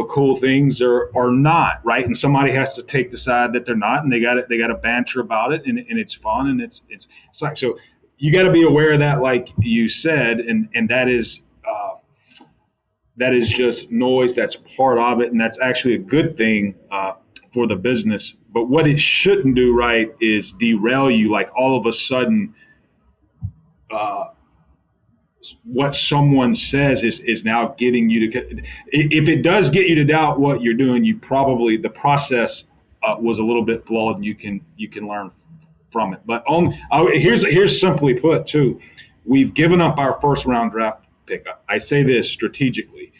Speaker 1: cool things or not, right? And somebody has to take the side that they're not, and they got to banter about it, and it's fun, and it's like, so you got to be aware of that, like you said, and that is just noise. That's part of it, and that's actually a good thing for the business. But what it shouldn't do, right, is derail you, like all of a sudden what someone says is now getting you to, if it does get you to doubt what you're doing, you probably, the process was a little bit flawed, and you can learn from it. But here's simply put too, we've given up our first round draft pick. I say this strategically.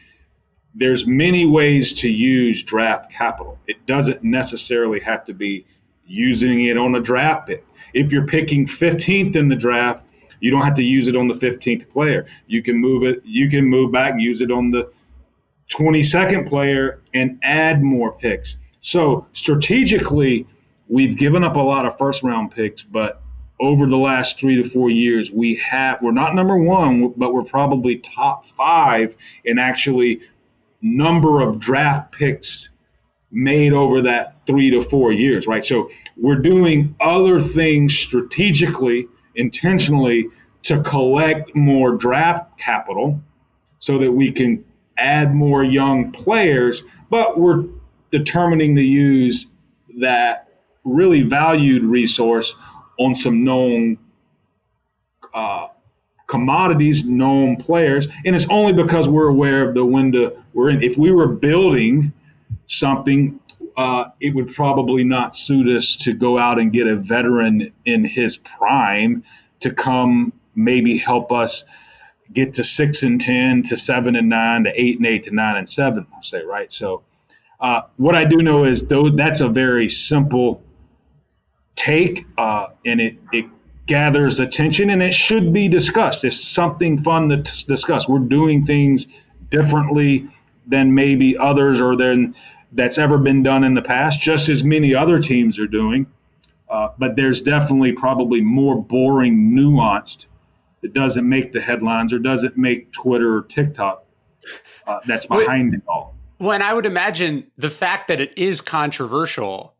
Speaker 1: There's many ways to use draft capital. It doesn't necessarily have to be using it on a draft pick. If you're picking 15th in the draft, you don't have to use it on the 15th player. You can move it. You can move back and use it on the 22nd player and add more picks. So strategically, we've given up a lot of first round picks, but over the last 3 to 4 years, we're not number one, but we're probably top 5 in actually number of draft picks made over that 3 to 4 years, right? So we're doing other things strategically, intentionally, to collect more draft capital so that we can add more young players, but we're determining to use that really valued resource on some known commodities, known players, and it's only because we're aware of the window we're in. If we were building something, it would probably not suit us to go out and get a veteran in his prime to come maybe help us get to 6-10, to 7-9, to 8-8, to 9-7. I'll say, right. So what I do know is though that's a very simple take, and it gathers attention, and it should be discussed. It's something fun to discuss. We're doing things differently than maybe others or than that's ever been done in the past, just as many other teams are doing. But there's definitely probably more boring, nuanced that doesn't make the headlines or doesn't make Twitter or TikTok that's behind it all.
Speaker 2: Well, and I would imagine the fact that it is controversial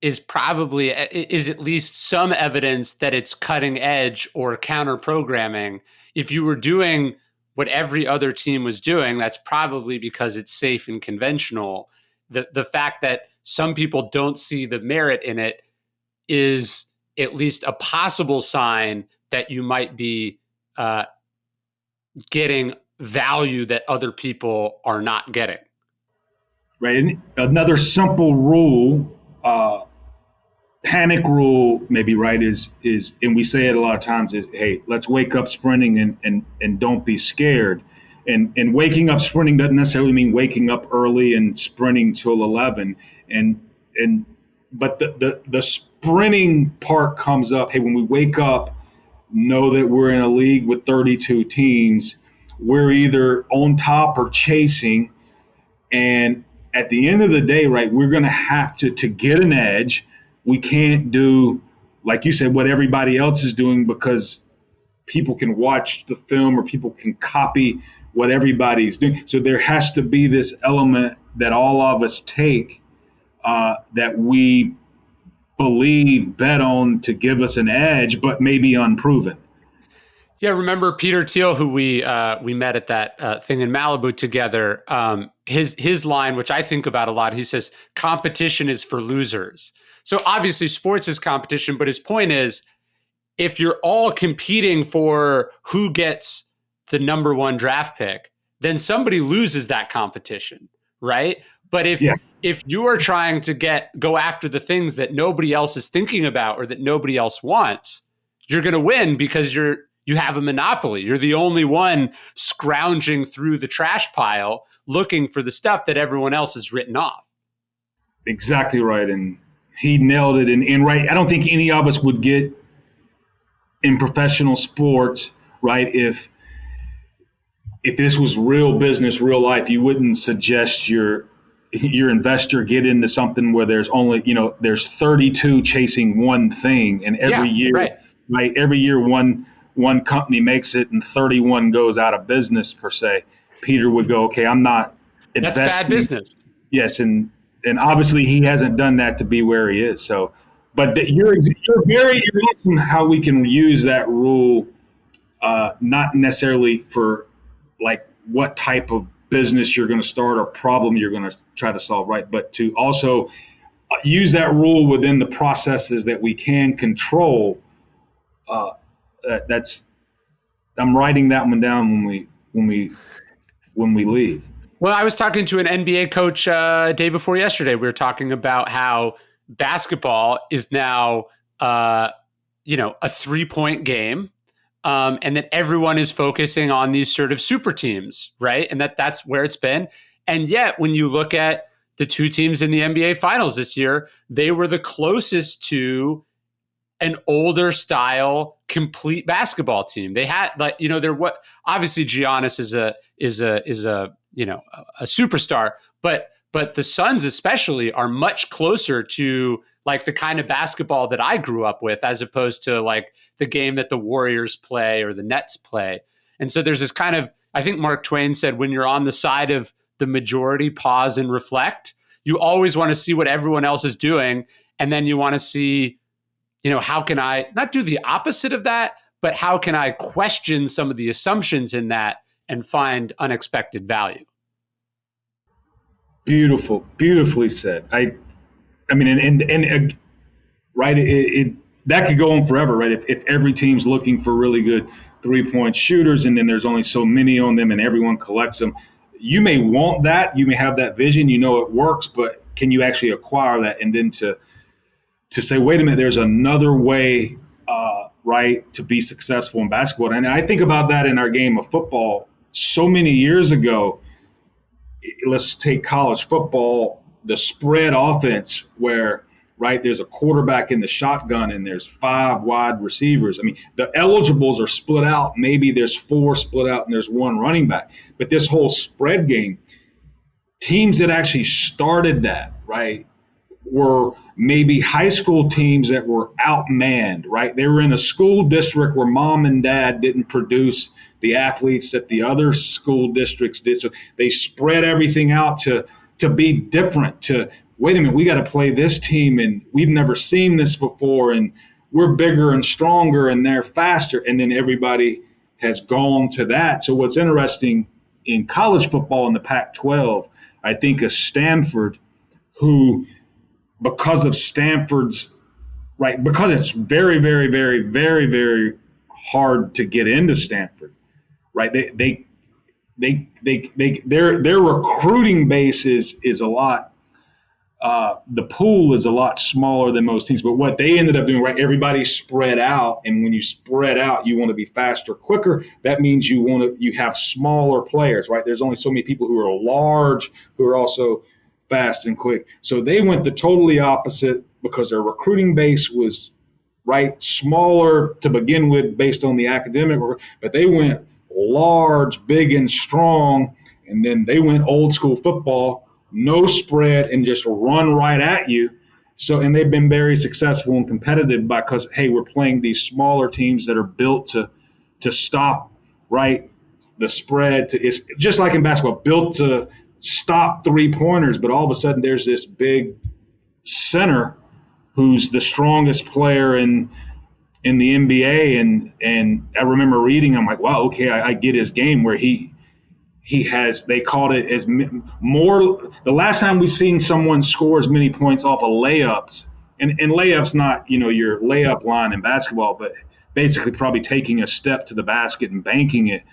Speaker 2: is at least some evidence that it's cutting edge or counter programming. If you were doing what every other team was doing, that's probably because it's safe and conventional. The fact that some people don't see the merit in it is at least a possible sign that you might be getting value that other people are not getting.
Speaker 1: Right. And another simple rule, panic rule, maybe, right, is, and we say it a lot of times, is, hey, let's wake up sprinting and don't be scared. And waking up sprinting doesn't necessarily mean waking up early and sprinting till 11. But the sprinting part comes up. Hey, when we wake up, know that we're in a league with 32 teams. We're either on top or chasing. And at the end of the day, right, we're going to have to get an edge. We can't do, like you said, what everybody else is doing, because people can watch the film or people can copy what everybody's doing. So there has to be this element that all of us take that we bet on to give us an edge, but maybe unproven.
Speaker 2: Yeah, remember Peter Thiel, who we met at that thing in Malibu together. His line, which I think about a lot, he says, "Competition is for losers." So obviously, sports is competition, but his point is, if you're all competing for who gets the number one draft pick, then somebody loses that competition, right? But if you are trying to go after the things that nobody else is thinking about or that nobody else wants, you're going to win because you have a monopoly. You're the only one scrounging through the trash pile looking for the stuff that everyone else has written off.
Speaker 1: Exactly right. And he nailed it. And right, I don't think any of us would get in professional sports, right, if this was real business, real life, you wouldn't suggest your investor get into something where there's only, there's 32 chasing one thing, and every year, right, every year one company makes it and 31 goes out of business per se. Peter would go, okay, I'm not investing.
Speaker 2: That's bad business.
Speaker 1: Yes, and obviously he hasn't done that to be where he is. So, but you're awesome how we can use that rule, not necessarily for like what type of business you're going to start or problem you're going to try to solve, right? But to also use that rule within the processes that we can control. I I'm writing that one down when we leave.
Speaker 2: Well, I was talking to an NBA coach day before yesterday. We were talking about how basketball is now, a 3-point game, and that everyone is focusing on these sort of super teams, right? And that's where it's been. And yet, when you look at the two teams in the NBA Finals this year, they were the closest to an older style complete basketball team. They had they're what obviously Giannis is a a superstar, but the Suns especially are much closer to like the kind of basketball that I grew up with, as opposed to like the game that the Warriors play or the Nets play. And so there's this kind of, I think Mark Twain said, when you're on the side of the majority, pause and reflect. You always want to see what everyone else is doing, and then you want to see, how can I not do the opposite of that, but how can I question some of the assumptions in that and find unexpected value?
Speaker 1: Beautifully said. I mean, and right, that could go on forever, right? If every team's looking for really good 3-point shooters, and then there's only so many on them, and everyone collects them, you may want that, you may have that vision, it works, but can you actually acquire that, and then to say, wait a minute, there's another way, right, to be successful in basketball. And I think about that in our game of football. So many years ago, let's take college football, the spread offense where, right, there's a quarterback in the shotgun and there's 5 wide receivers. I mean, the eligibles are split out. Maybe there's 4 split out and there's 1 running back. But this whole spread game, teams that actually started that, right, were maybe high school teams that were outmanned, right? They were in a school district where mom and dad didn't produce the athletes that the other school districts did. So they spread everything out to be different, to, wait a minute, we got to play this team and we've never seen this before and we're bigger and stronger and they're faster. And then everybody has gone to that. So what's interesting in college football in the Pac-12, I think is Stanford, who, because of Stanford's, right, because it's very, very, very, very, very hard to get into Stanford, right? Their recruiting base is a lot. The pool is a lot smaller than most teams, but what they ended up doing, right? Everybody's spread out, and when you spread out, you want to be faster, quicker. That means you have smaller players, right? There's only so many people who are large who are also fast and quick. So they went the totally opposite because their recruiting base was, right, smaller to begin with based on the academic, but they went large, big, and strong, and then they went old school football, no spread, and just run right at you. So, and they've been very successful and competitive because, hey, we're playing these smaller teams that are built to stop, right, the spread. It's just like in basketball, built to stop 3-pointers, but all of a sudden there's this big center who's the strongest player in the NBA, and I remember reading, I'm like, wow, okay, I get his game where he has, they called it as more, the last time we've seen someone score as many points off of layups, and layups not, your layup line in basketball, but basically probably taking a step to the basket and banking it,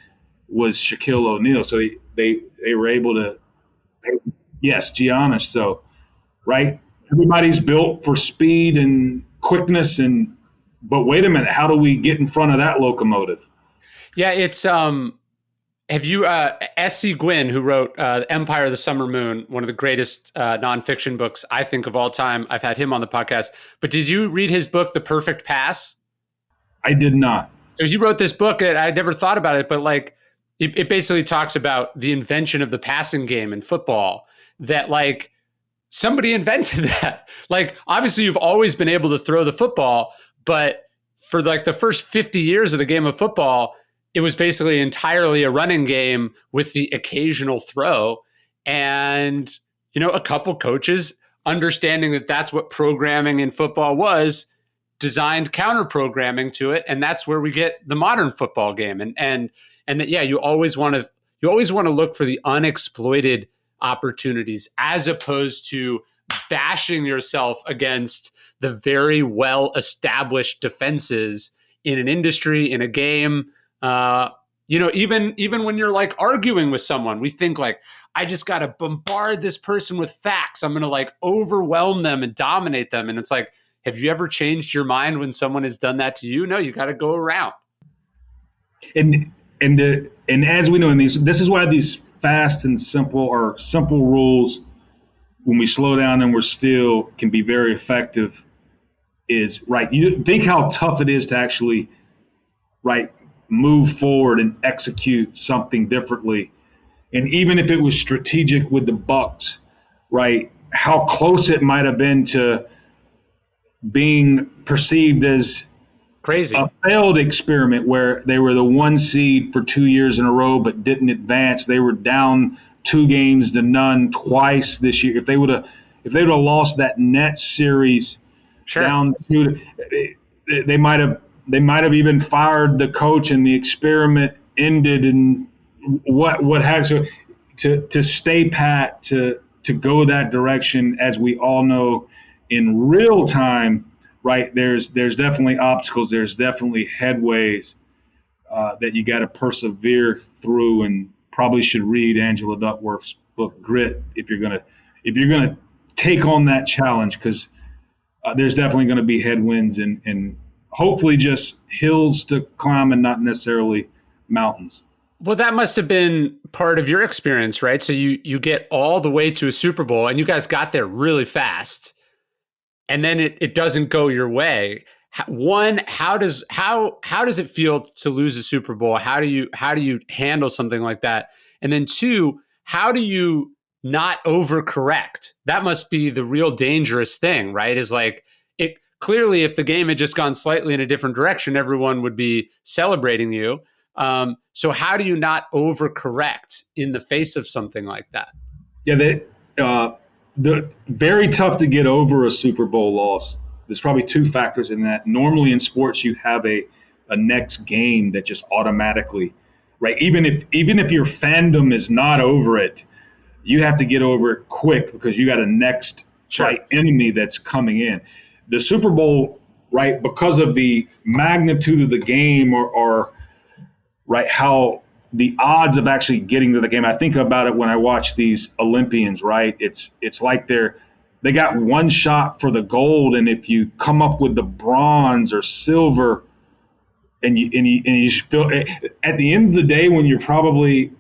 Speaker 1: was Shaquille O'Neal. So they were able to, yes, Giannis. So, right, everybody's built for speed and quickness, but wait a minute, how do we get in front of that locomotive?
Speaker 2: Yeah, it's have you S.C. Gwynn, who wrote Empire of the Summer Moon, one of the greatest nonfiction books I think of all time. I've had him on the podcast. But did you read his book, The Perfect Pass?
Speaker 1: I did not.
Speaker 2: So he wrote this book, and I never thought about it, but like it basically talks about the invention of the passing game in football, that like somebody invented that. Like, obviously you've always been able to throw the football, but for like the first 50 years of the game of football, it was basically entirely a running game with the occasional throw. And, a couple coaches, understanding that that's what programming in football was, designed counter programming to it. And that's where we get the modern football game. And that, yeah, you always want to look for the unexploited opportunities, as opposed to bashing yourself against the very well established defenses in an industry, in a game, Even when you're like arguing with someone, we think like, I just got to bombard this person with facts. I'm going to like overwhelm them and dominate them. And it's like, have you ever changed your mind when someone has done that to you? No, you got to go around.
Speaker 1: And as we know, this is why these fast and simple rules, when we slow down and we're still, can be very effective. Is right. You think how tough it is to actually, right, move forward and execute something differently. And even if it was strategic with the Bucks, right, how close it might have been to being perceived as
Speaker 2: crazy,
Speaker 1: a failed experiment where they were the 1 seed for 2 years in a row but didn't advance. They were down 2 games to none twice this year. If they would have lost that Nets series,
Speaker 2: sure,
Speaker 1: down to, they might have even fired the coach and the experiment ended, and what have so to stay pat, to go that direction, as we all know in real time, right? There's definitely obstacles, there's definitely headways that you got to persevere through, and probably should read Angela Duckworth's book Grit if you're gonna take on that challenge, because there's definitely going to be headwinds and hopefully just hills to climb and not necessarily mountains.
Speaker 2: Well, that must have been part of your experience, right? So you get all the way to a Super Bowl, and you guys got there really fast, and then it doesn't go your way. One, how does it feel to lose a Super Bowl? How do you handle something like that? And then 2, how do you not overcorrect? That must be the real dangerous thing, right? Is like, it clearly, if the game had just gone slightly in a different direction, everyone would be celebrating you. So how do you not overcorrect in the face of something like that?
Speaker 1: Yeah, the very tough to get over a Super Bowl loss. There's probably 2 factors in that. Normally in sports, you have a next game that just automatically, right? Even if your fandom is not over it, you have to get over it quick because you got a next right enemy that's coming in. The Super Bowl, right, because of the magnitude of the game, or right, how the odds of actually getting to the game. I think about it when I watch these Olympians, right? It's like they got one shot for the gold, and if you come up with the bronze or silver, and you feel at the end of the day, when you're probably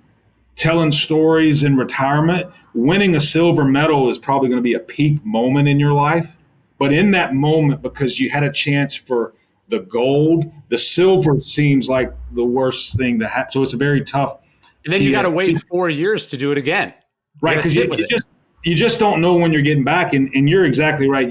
Speaker 1: telling stories in retirement, winning a silver medal is probably going to be a peak moment in your life. But in that moment, because you had a chance for the gold, the silver seems like the worst thing to happen. So it's a very tough.
Speaker 2: And then you got to wait 4 years to do it again.
Speaker 1: Right, because you just don't know when you're getting back. And you're exactly right.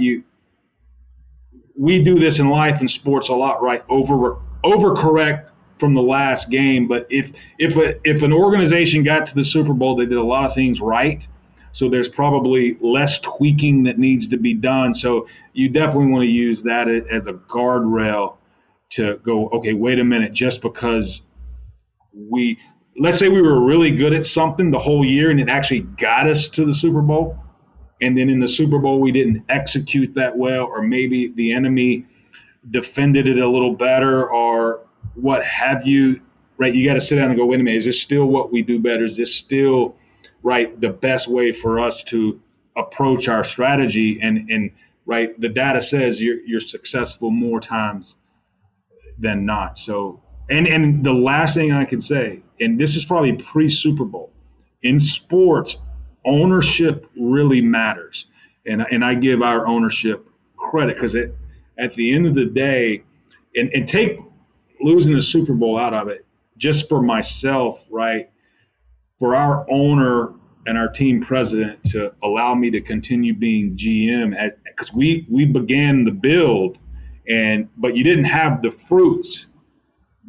Speaker 1: We do this in life and sports a lot, right? Overcorrect from the last game. But if an organization got to the Super Bowl, they did a lot of things right. So there's probably less tweaking that needs to be done. So you definitely want to use that as a guardrail to go, okay, wait a minute, just because let's say we were really good at something the whole year and it actually got us to the Super Bowl, and then in the Super Bowl we didn't execute that well, or maybe the enemy defended it a little better, or what have you, right? You got to sit down and go, wait a minute, is this still what we do better? Is this still, right, the best way for us to approach our strategy? And right, the data says you're successful more times than not. So, and the last thing I can say, and this is probably pre-Super Bowl, in sports, ownership really matters. And I give our ownership credit, because at the end of the day, and take losing the Super Bowl out of it, just for myself, right, for our owner and our team president to allow me to continue being GM, because we began the build, but you didn't have the fruits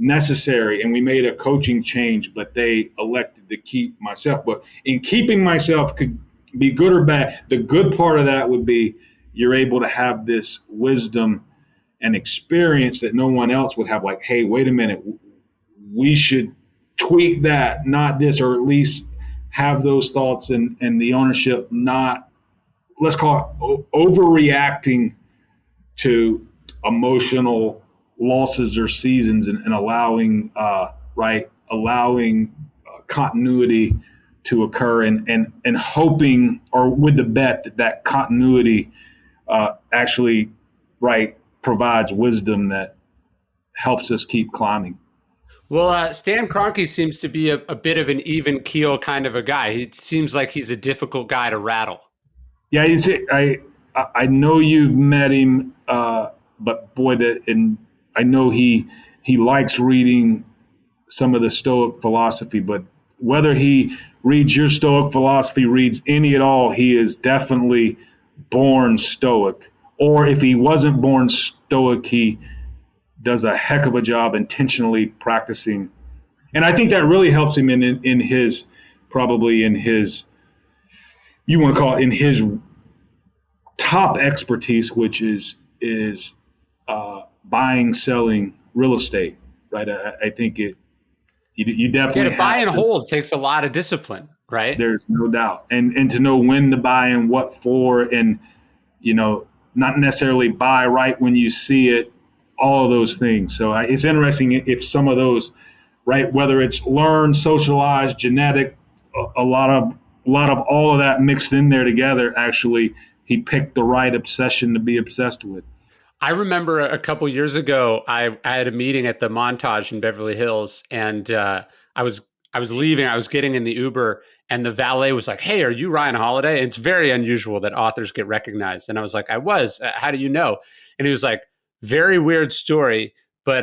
Speaker 1: necessary, and we made a coaching change, but they elected to keep myself. But in keeping myself could be good or bad. The good part of that would be you're able to have this wisdom and experience that no one else would have, like, hey, wait a minute, we should tweak that, not this, or at least have those thoughts, and the ownership not, let's call it, overreacting to emotional losses or seasons, and allowing right, allowing continuity to occur and hoping, or with the bet that continuity actually provides wisdom that helps us keep climbing.
Speaker 2: Well, Stan Kroenke seems to be a bit of an even keel kind of a guy. He seems like he's a difficult guy to rattle.
Speaker 1: Yeah, I know you've met him, but boy, I know he likes reading some of the Stoic philosophy. But whether he reads your Stoic philosophy, reads any at all, he is definitely born Stoic. Or if he wasn't born Stoic, he does a heck of a job intentionally practicing. And I think that really helps him in his, you want to call it, in his top expertise, which is buying, selling real estate, right? I think you definitely
Speaker 2: to buy and hold takes a lot of discipline, right?
Speaker 1: There's no doubt, and to know when to buy and what for, and not necessarily buy right when you see it, all of those things. So it's interesting if some of those, right, whether it's learned, socialized, genetic, a lot of all of that mixed in there together, actually he picked the right obsession to be obsessed with.
Speaker 2: I remember a couple years ago, I had a meeting at the Montage in Beverly Hills, and I was leaving. I was getting in the Uber, and the valet was like, "Hey, are you Ryan Holiday?" It's very unusual that authors get recognized, and I was like, "I was. How do you know?" And he was like, "Very weird story, but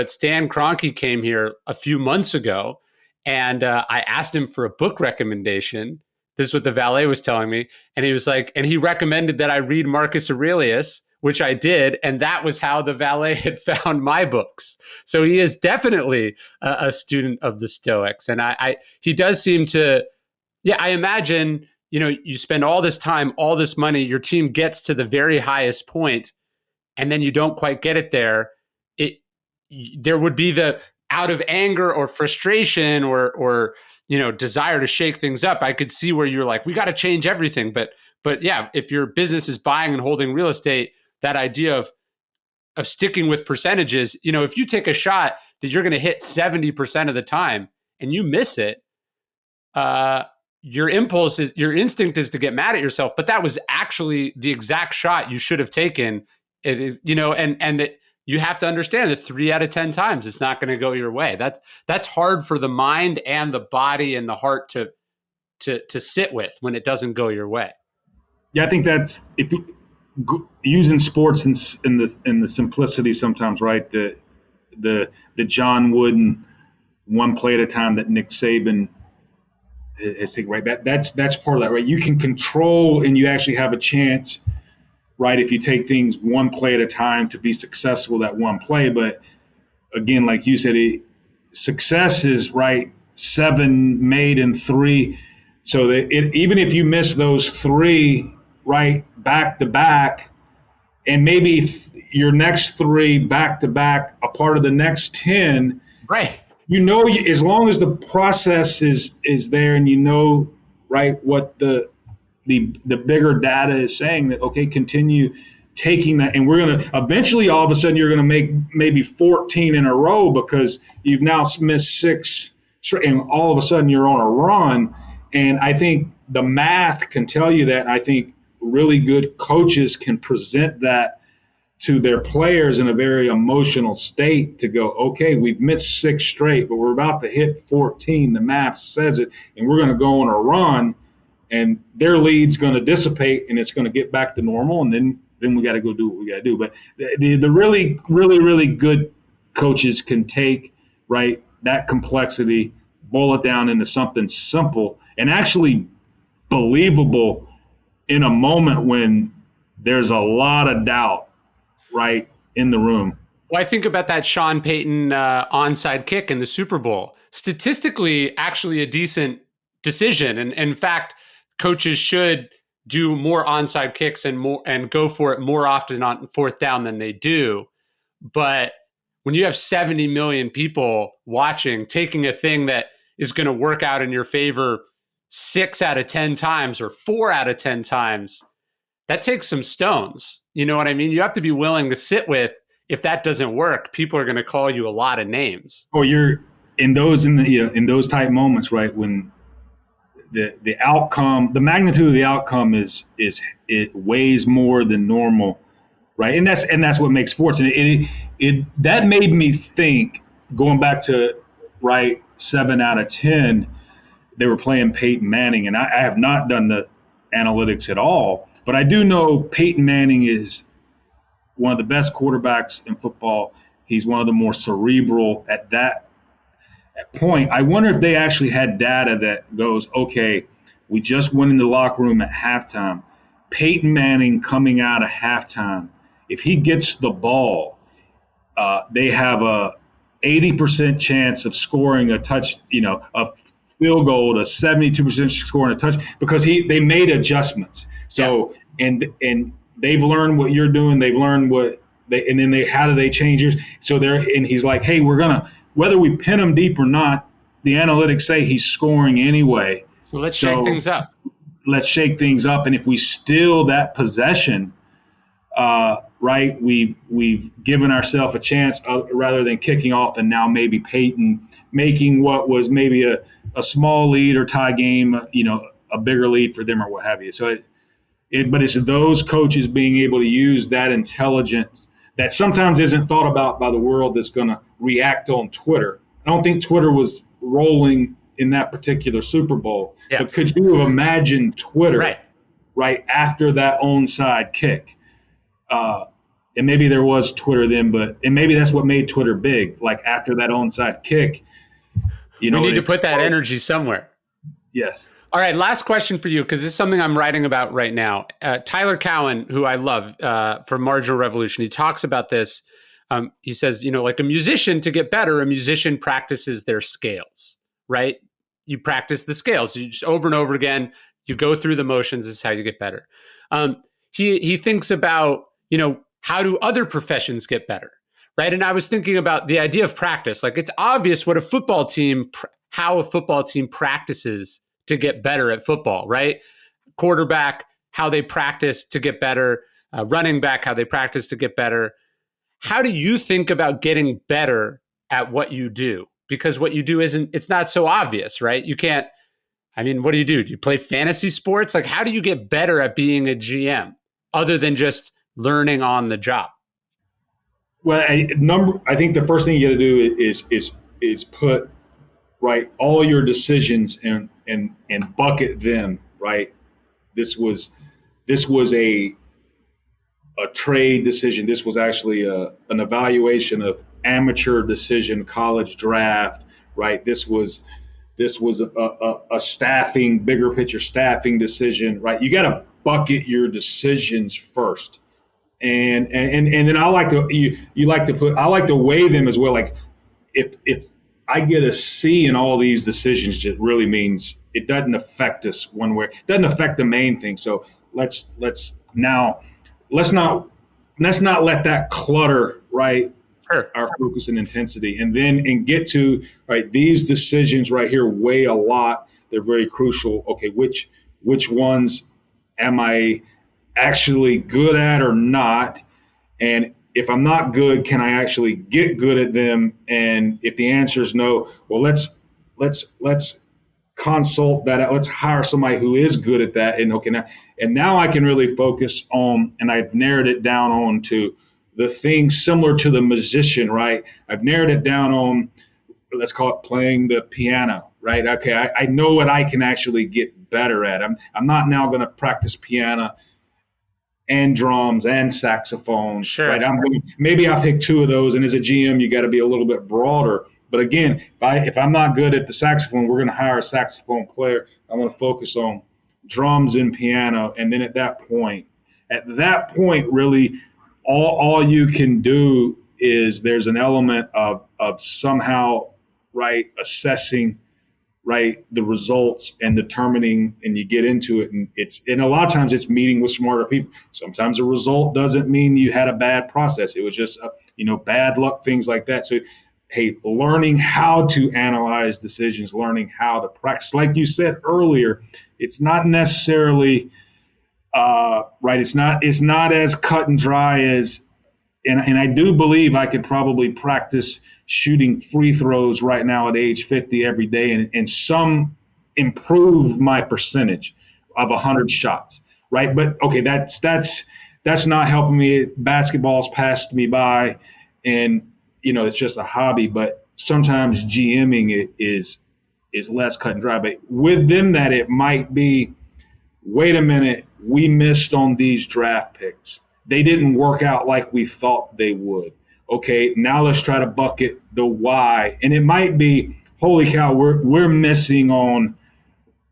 Speaker 2: Stan Kroenke came here a few months ago, and I asked him for a book recommendation." This is what the valet was telling me, and he was like, and he recommended that I read Marcus Aurelius, which I did, and that was how the valet had found my books. So he is definitely a student of the Stoics, and he does seem to. Yeah, I imagine you spend all this time, all this money, your team gets to the very highest point, and then you don't quite get it there. There would be the out of anger or frustration or desire to shake things up. I could see where you're like, we got to change everything, but yeah, if your business is buying and holding real estate, that idea of sticking with percentages, if you take a shot that you're going to hit 70% of the time and you miss it, your instinct is to get mad at yourself, but that was actually the exact shot you should have taken. It is, and that you have to understand that 3 out of 10 times it's not going to go your way. That's hard for the mind and the body and the heart to sit with when it doesn't go your way.
Speaker 1: Yeah, I think that's using sports in the simplicity sometimes, right? The John Wooden one play at a time that Nick Saban has taken, right? That's part of that, right? You can control, and you actually have a chance, right, if you take things one play at a time to be successful that one play. But again, like you said, success is, right, 7 made in 3. So that even if you miss those 3, right, back to back, and maybe your next 3 back to back, a part of the next 10,
Speaker 2: right?
Speaker 1: As long as the process is there, and right, what the bigger data is saying, that okay, continue taking that, and we're going to eventually, all of a sudden, you're going to make maybe 14 in a row because you've now missed 6, and all of a sudden you're on a run. And I think the math can tell you that. I think really good coaches can present that to their players in a very emotional state to go, okay, we've missed 6 straight, but we're about to hit 14. The math says it, and we're going to go on a run, and their lead's going to dissipate, and it's going to get back to normal, and then we got to go do what we got to do. But the really, really, really good coaches can take, right, that complexity, boil it down into something simple and actually believable in a moment when there's a lot of doubt, right, in the room.
Speaker 2: Well, I think about that Sean Payton onside kick in the Super Bowl. Statistically, actually a decent decision. And in fact, coaches should do more onside kicks and go for it more often on 4th down than they do. But when you have 70 million people watching, taking a thing that is going to work out in your favor 6 out of 10 times or 4 out of 10 times, that takes some stones. You know what I mean? You have to be willing to sit with, if that doesn't work, people are going to call you a lot of names.
Speaker 1: Oh, you're in those type moments, right, when the outcome, the magnitude of the outcome is it weighs more than normal, right? And that's what makes sports. And it that made me think, going back to, right, 7 out of 10, they were playing Peyton Manning, and I have not done the analytics at all, but I do know Peyton Manning is one of the best quarterbacks in football. He's one of the more cerebral at that point. I wonder if they actually had data that goes, okay, we just went in the locker room at halftime. Peyton Manning coming out of halftime, if he gets the ball, they have a 80% chance of scoring a touch, a field goal, a 72% scoring a touch, because they made adjustments. So and they've learned what you're doing. They've learned how do they change yours? So and he's like, hey, we're gonna, whether we pin him deep or not, the analytics say he's scoring anyway.
Speaker 2: So let's shake things up.
Speaker 1: Let's shake things up, and if we steal that possession, right, we've given ourselves a chance, rather than kicking off and now maybe Peyton making what was maybe a small lead or tie game, a bigger lead for them or what have you. So but it's those coaches being able to use that intelligence that sometimes isn't thought about by the world that's going to react on Twitter. I don't think Twitter was rolling in that particular Super Bowl. Yeah. But could you have imagined Twitter right after that onside kick? And maybe there was Twitter then, and maybe that's what made Twitter big. Like after that onside kick,
Speaker 2: we need to put that energy somewhere.
Speaker 1: Yes.
Speaker 2: All right, last question for you, because this is something I'm writing about right now. Tyler Cowen, who I love, from Marginal Revolution, he talks about this. He says, like a musician, to get better, a musician practices their scales, right? You practice the scales. You just over and over again, you go through the motions. This is how you get better. He thinks about, how do other professions get better, right? And I was thinking about the idea of practice. Like, it's obvious what how a football team practices to get better at football, right? Quarterback, how they practice to get better. Running back, how they practice to get better. How do you think about getting better at what you do? Because what you do it's not so obvious, right? You can't, what do? Do you play fantasy sports? Like, how do you get better at being a GM other than just learning on the job?
Speaker 1: Well, I think the first thing you got to do is put, right, all your decisions and bucket them, right? This was a trade decision. This was actually an evaluation of amateur decision, college draft, right? This was a staffing, bigger picture staffing decision, right? You got to bucket your decisions first, and then I like to weigh them as well. Like if I get a C in all these decisions, it really means it doesn't affect us one way. It doesn't affect the main thing. So let's not let that clutter, right, our focus and intensity, and get to, right, these decisions right here weigh a lot. They're very crucial. Okay, which ones am I actually good at or not? And if I'm not good, can I actually get good at them? And if the answer is no, well, let's consult that. Let's hire somebody who is good at that. And now I can really focus on, and I've narrowed it down on to the things similar to the musician, right? I've narrowed it down on, let's call it playing the piano, right? Okay, I know what I can actually get better at. I'm not now going to practice piano and drums and saxophone.
Speaker 2: Sure.
Speaker 1: Right? Maybe I'll pick two of those. And as a GM, you got to be a little bit broader. But again, if I'm not good at the saxophone, we're going to hire a saxophone player. I'm going to focus on drums and piano. And then at that point, really, all you can do is there's an element of somehow, right, assessing, right, the results and determining, and you get into it, and a lot of times it's meeting with smarter people. Sometimes a result doesn't mean you had a bad process. It was just bad luck, things like that. So, hey, learning how to analyze decisions, learning how to practice, like you said earlier, it's not necessarily right. It's not as cut and dry as and I do believe I could probably practice shooting free throws right now at age 50 every day and some improve my percentage of 100 shots, right? But okay, that's not helping me. Basketball's passed me by, and it's just a hobby. But sometimes GMing it is less cut and dry. But within that, it might be, wait a minute, we missed on these draft picks. They didn't work out like we thought they would. Okay, now let's try to bucket the why. And it might be, holy cow, we're missing on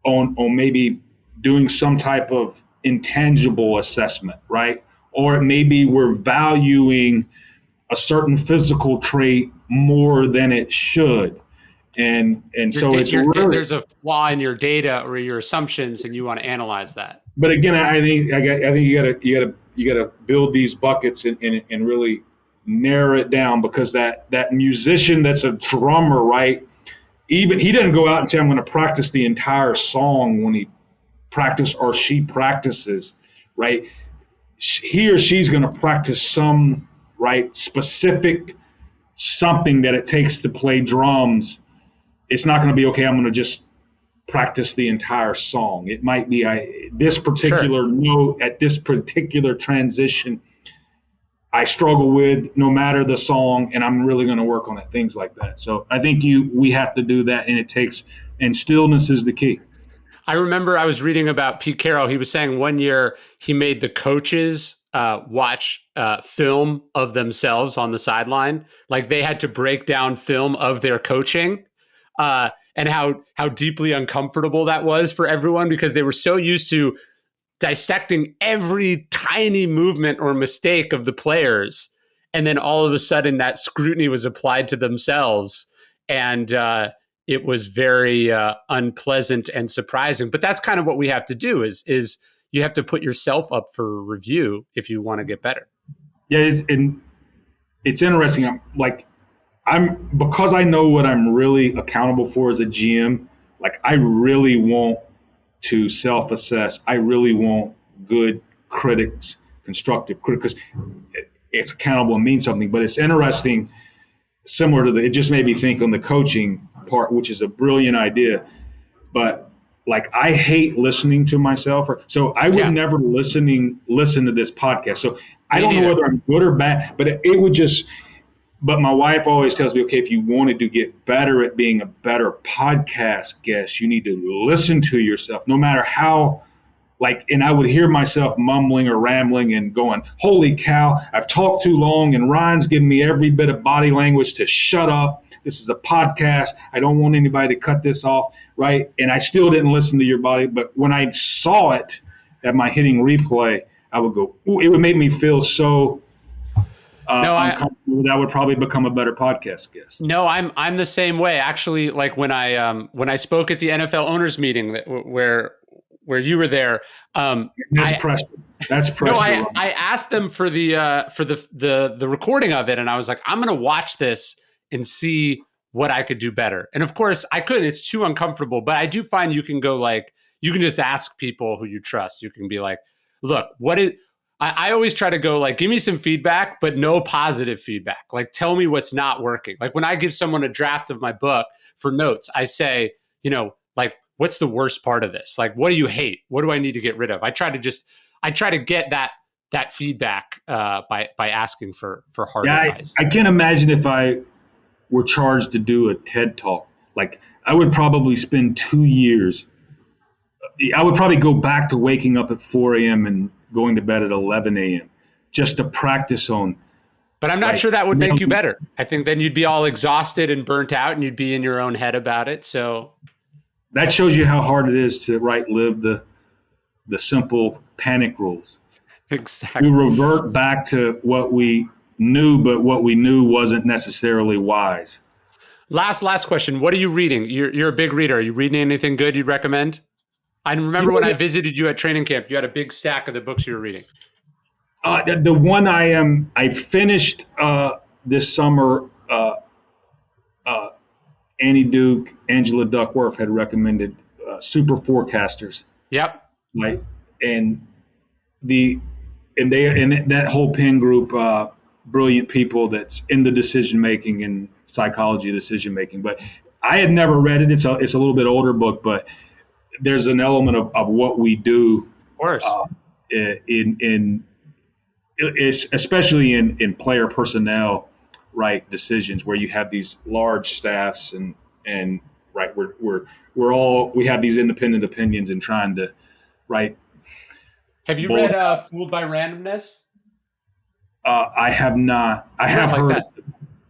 Speaker 1: maybe doing some type of intangible assessment, right? Or maybe we're valuing a certain physical trait more than it should. And so
Speaker 2: there's a flaw in your data or your assumptions, and you want to analyze that.
Speaker 1: But again, I think you gotta build these buckets and really narrow it down, because that musician that's a drummer, right? Even he doesn't go out and say, I'm going to practice the entire song when he practice or she practices, right? He or she's going to practice some, right, specific something that it takes to play drums. It's not going to be, okay, I'm going to just practice the entire song. It might be this particular note at this particular transition I struggle with no matter the song, and I'm really going to work on it, things like that. So I think we have to do that, and stillness is the key.
Speaker 2: I remember I was reading about Pete Carroll. He was saying one year he made the coaches watch film of themselves on the sideline. Like they had to break down film of their coaching, and how deeply uncomfortable that was for everyone, because they were so used to dissecting every tiny movement or mistake of the players. And then all of a sudden that scrutiny was applied to themselves. And it was very unpleasant and surprising. But that's kind of what we have to do is you have to put yourself up for review if you want to get better.
Speaker 1: Yeah, it's interesting. Because I know what I'm really accountable for as a GM, like I really want to self-assess. I really want good critics, constructive critics, because it's accountable and means something. But it's interesting, similar to it just made me think on the coaching part, which is a brilliant idea. But like I hate listening to myself. So I would never listen to this podcast. So I don't know whether I'm good or bad, but it would just. But my wife always tells me, okay, if you wanted to get better at being a better podcast guest, you need to listen to yourself, no matter how, and I would hear myself mumbling or rambling and going, holy cow, I've talked too long and Ryan's giving me every bit of body language to shut up. This is a podcast. I don't want anybody to cut this off, right? And I still didn't listen to your body. But when I saw it at my hitting replay, I would go, ooh, it would make me feel so that would probably become a better podcast guest.
Speaker 2: No, I'm the same way. Actually, like when I spoke at the NFL owners meeting where you were there,
Speaker 1: that's pressure. That's pressure.
Speaker 2: No, I asked them for the recording of it, and I was like, I'm going to watch this and see what I could do better. And of course, I couldn't. It's too uncomfortable. But I do find you can go you can just ask people who you trust. You can be like, look, what is. I always try to go give me some feedback, but no positive feedback. Tell me what's not working. When I give someone a draft of my book for notes, I say, what's the worst part of this? What do you hate? What do I need to get rid of? I try to get that feedback by asking for hard advice.
Speaker 1: I can't imagine if I were charged to do a TED Talk. I would probably spend 2 years. I would probably go back to waking up at 4 a.m. and going to bed at 11 a.m. just to practice on.
Speaker 2: But I'm not sure that would make you better. I think then you'd be all exhausted and burnt out and you'd be in your own head about it. So
Speaker 1: that shows you how hard it is to live the simple panic rules.
Speaker 2: Exactly.
Speaker 1: We revert back to what we knew, but what we knew wasn't necessarily wise.
Speaker 2: Last question. What are you reading? You're a big reader. Are you reading anything good you'd recommend? I remember when I visited you at training camp, you had a big stack of the books you were reading.
Speaker 1: The one I finished this summer, Annie Duke, Angela Duckworth had recommended Super Forecasters.
Speaker 2: Yep.
Speaker 1: Right. And that whole pen group, brilliant people that's in the decision making and psychology of decision making. But I had never read it. It's a little bit older book, but there's an element of what we do,
Speaker 2: of course,
Speaker 1: in it's especially in player personnel, right, decisions where you have these large staffs and right, we have these independent opinions and trying to, right.
Speaker 2: Have you read Fooled by Randomness?
Speaker 1: I have not. I have
Speaker 2: like
Speaker 1: heard,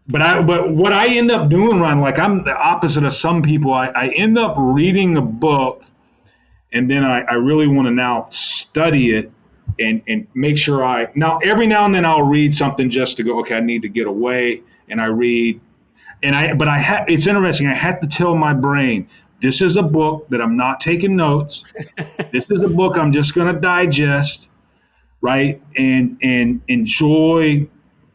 Speaker 2: that.
Speaker 1: But what I end up doing, Ron, like I'm the opposite of some people. I end up reading a book, and then I really want to now study it and make sure every now and then I'll read something just to go, okay, I need to get away, and I read, it's interesting. I had to tell my brain, this is a book that I'm not taking notes. This is a book I'm just going to digest, right, and enjoy,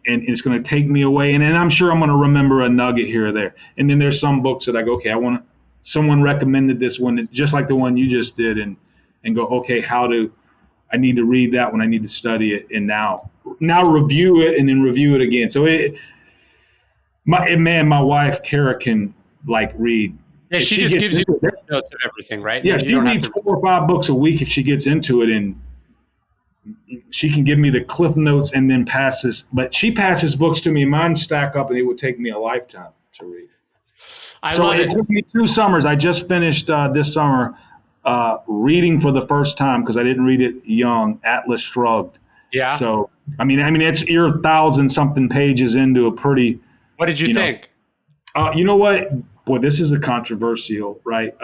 Speaker 1: and it's going to take me away. And then I'm sure I'm going to remember a nugget here or there. And then there's some books that I go, okay, someone recommended this one, just like the one you just did, and go, okay, I need to read that one, I need to study it, and now review it, and then review it again. So my wife, Kara, can like read.
Speaker 2: Yeah, she just gives you notes of everything, right?
Speaker 1: Yeah, she reads 4 or 5 books a week if she gets into it, and she can give me the cliff notes and then passes. But she passes books to me, mine stack up, and it would take me a lifetime to read. It took me 2 summers. I just finished this summer reading for the first time, because I didn't read it young, Atlas Shrugged.
Speaker 2: Yeah.
Speaker 1: So I mean, you're 1,000-something pages into a pretty.
Speaker 2: What did you think?
Speaker 1: You know what? Boy, this is a controversial, right?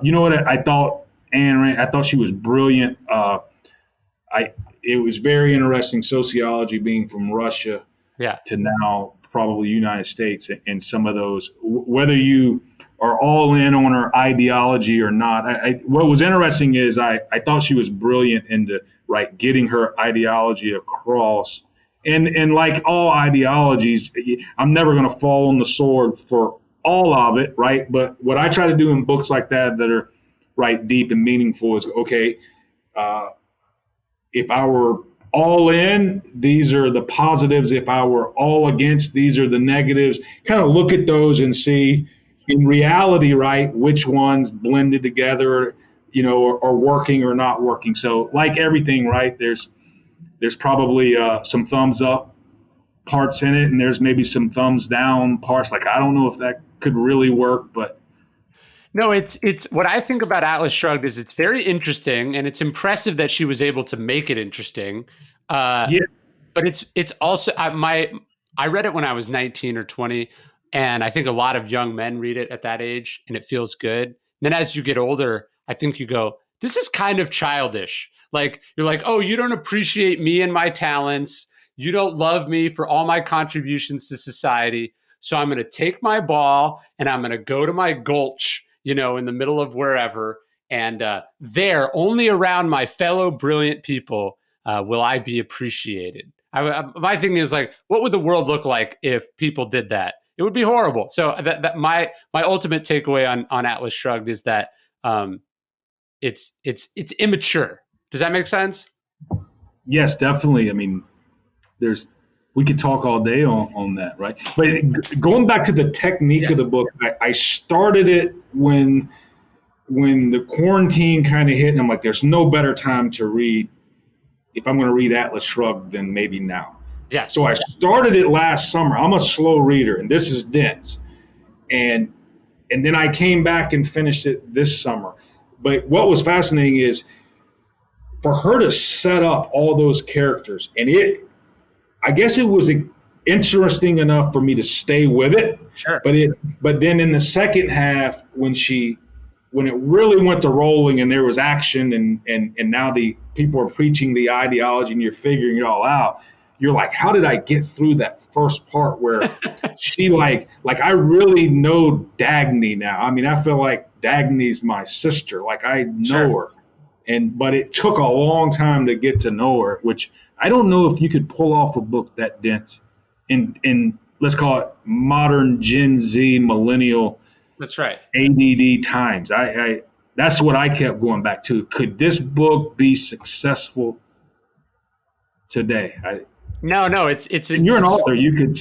Speaker 1: You know what? I thought Ayn Rand. I thought she was brilliant. It was very interesting sociology, being from Russia to now probably United States, and some of those, whether you are all in on her ideology or not. What was interesting is I thought she was brilliant into getting her ideology across. And like all ideologies, I'm never going to fall on the sword for all of it, right? But what I try to do in books like that are deep and meaningful is, okay, if I were all in, these are the positives. If I were all against, these are the negatives. Kind of look at those and see in reality, right, which ones blended together, are working or not working. So like everything, right, there's probably some thumbs up parts in it, and there's maybe some thumbs down parts. Like, I don't know if that could really work, but.
Speaker 2: No, it's what I think about Atlas Shrugged is it's very interesting, and it's impressive that she was able to make it interesting. But it's also I read it when I was 19 or 20, and I think a lot of young men read it at that age, and it feels good. And then as you get older, I think you go, this is kind of childish. Like, you're like, oh, you don't appreciate me and my talents. You don't love me for all my contributions to society. So I'm going to take my ball and I'm going to go to my gulch, in the middle of wherever. And there, only around my fellow brilliant people, will I be appreciated. My thing is, like, what would the world look like if people did that? It would be horrible. So that my ultimate takeaway on Atlas Shrugged is that it's immature. Does that make sense?
Speaker 1: Yes, definitely. I mean, we could talk all day on that, right? But going back to the technique of the book, I started it when the quarantine kind of hit, and I'm like, there's no better time to read, if I'm going to read Atlas Shrugged, than maybe now.
Speaker 2: Yeah.
Speaker 1: So I started it last summer. I'm a slow reader, and this is dense. And then I came back and finished it this summer. But what was fascinating is for her to set up all those characters, and I guess it was interesting enough for me to stay with it.
Speaker 2: Sure.
Speaker 1: But then in the second half, when it really went to rolling and there was action, and now the people are preaching the ideology and you're figuring it all out, you're like, how did I get through that first part where she like I really know Dagny now. I mean, I feel like Dagny's my sister. Like, I know her. But it took a long time to get to know her, which I don't know if you could pull off a book that dense in let's call it modern Gen Z millennial.
Speaker 2: That's right.
Speaker 1: ADD times. I that's what I kept going back to. Could this book be successful today?
Speaker 2: No, it's
Speaker 1: you're an author. You could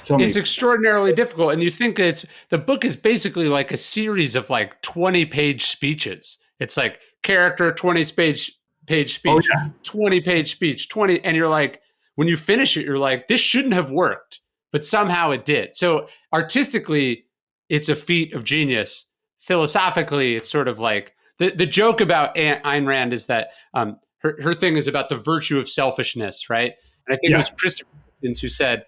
Speaker 1: tell me.
Speaker 2: It's extraordinarily difficult. And you think the book is basically like a series of like 20-page speeches. It's like character, 20-page speech, 20-page speech, 20. And you're like, when you finish it, you're like, this shouldn't have worked, but somehow it did. So artistically, it's a feat of genius. Philosophically, it's sort of like the joke about Ayn Rand is that her thing is about the virtue of selfishness, right? And I think it was Christopher Hitchens who said,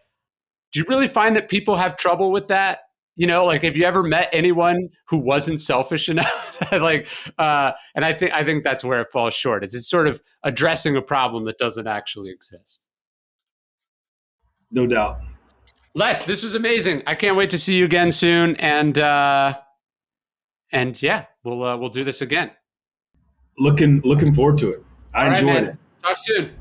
Speaker 2: do you really find that people have trouble with that? You know, like, have you ever met anyone who wasn't selfish enough? And I think that's where it falls short. It's sort of addressing a problem that doesn't actually exist.
Speaker 1: No doubt.
Speaker 2: Les, this was amazing. I can't wait to see you again soon. And yeah, we'll do this again.
Speaker 1: Looking forward to it. I enjoyed it.
Speaker 2: Talk soon.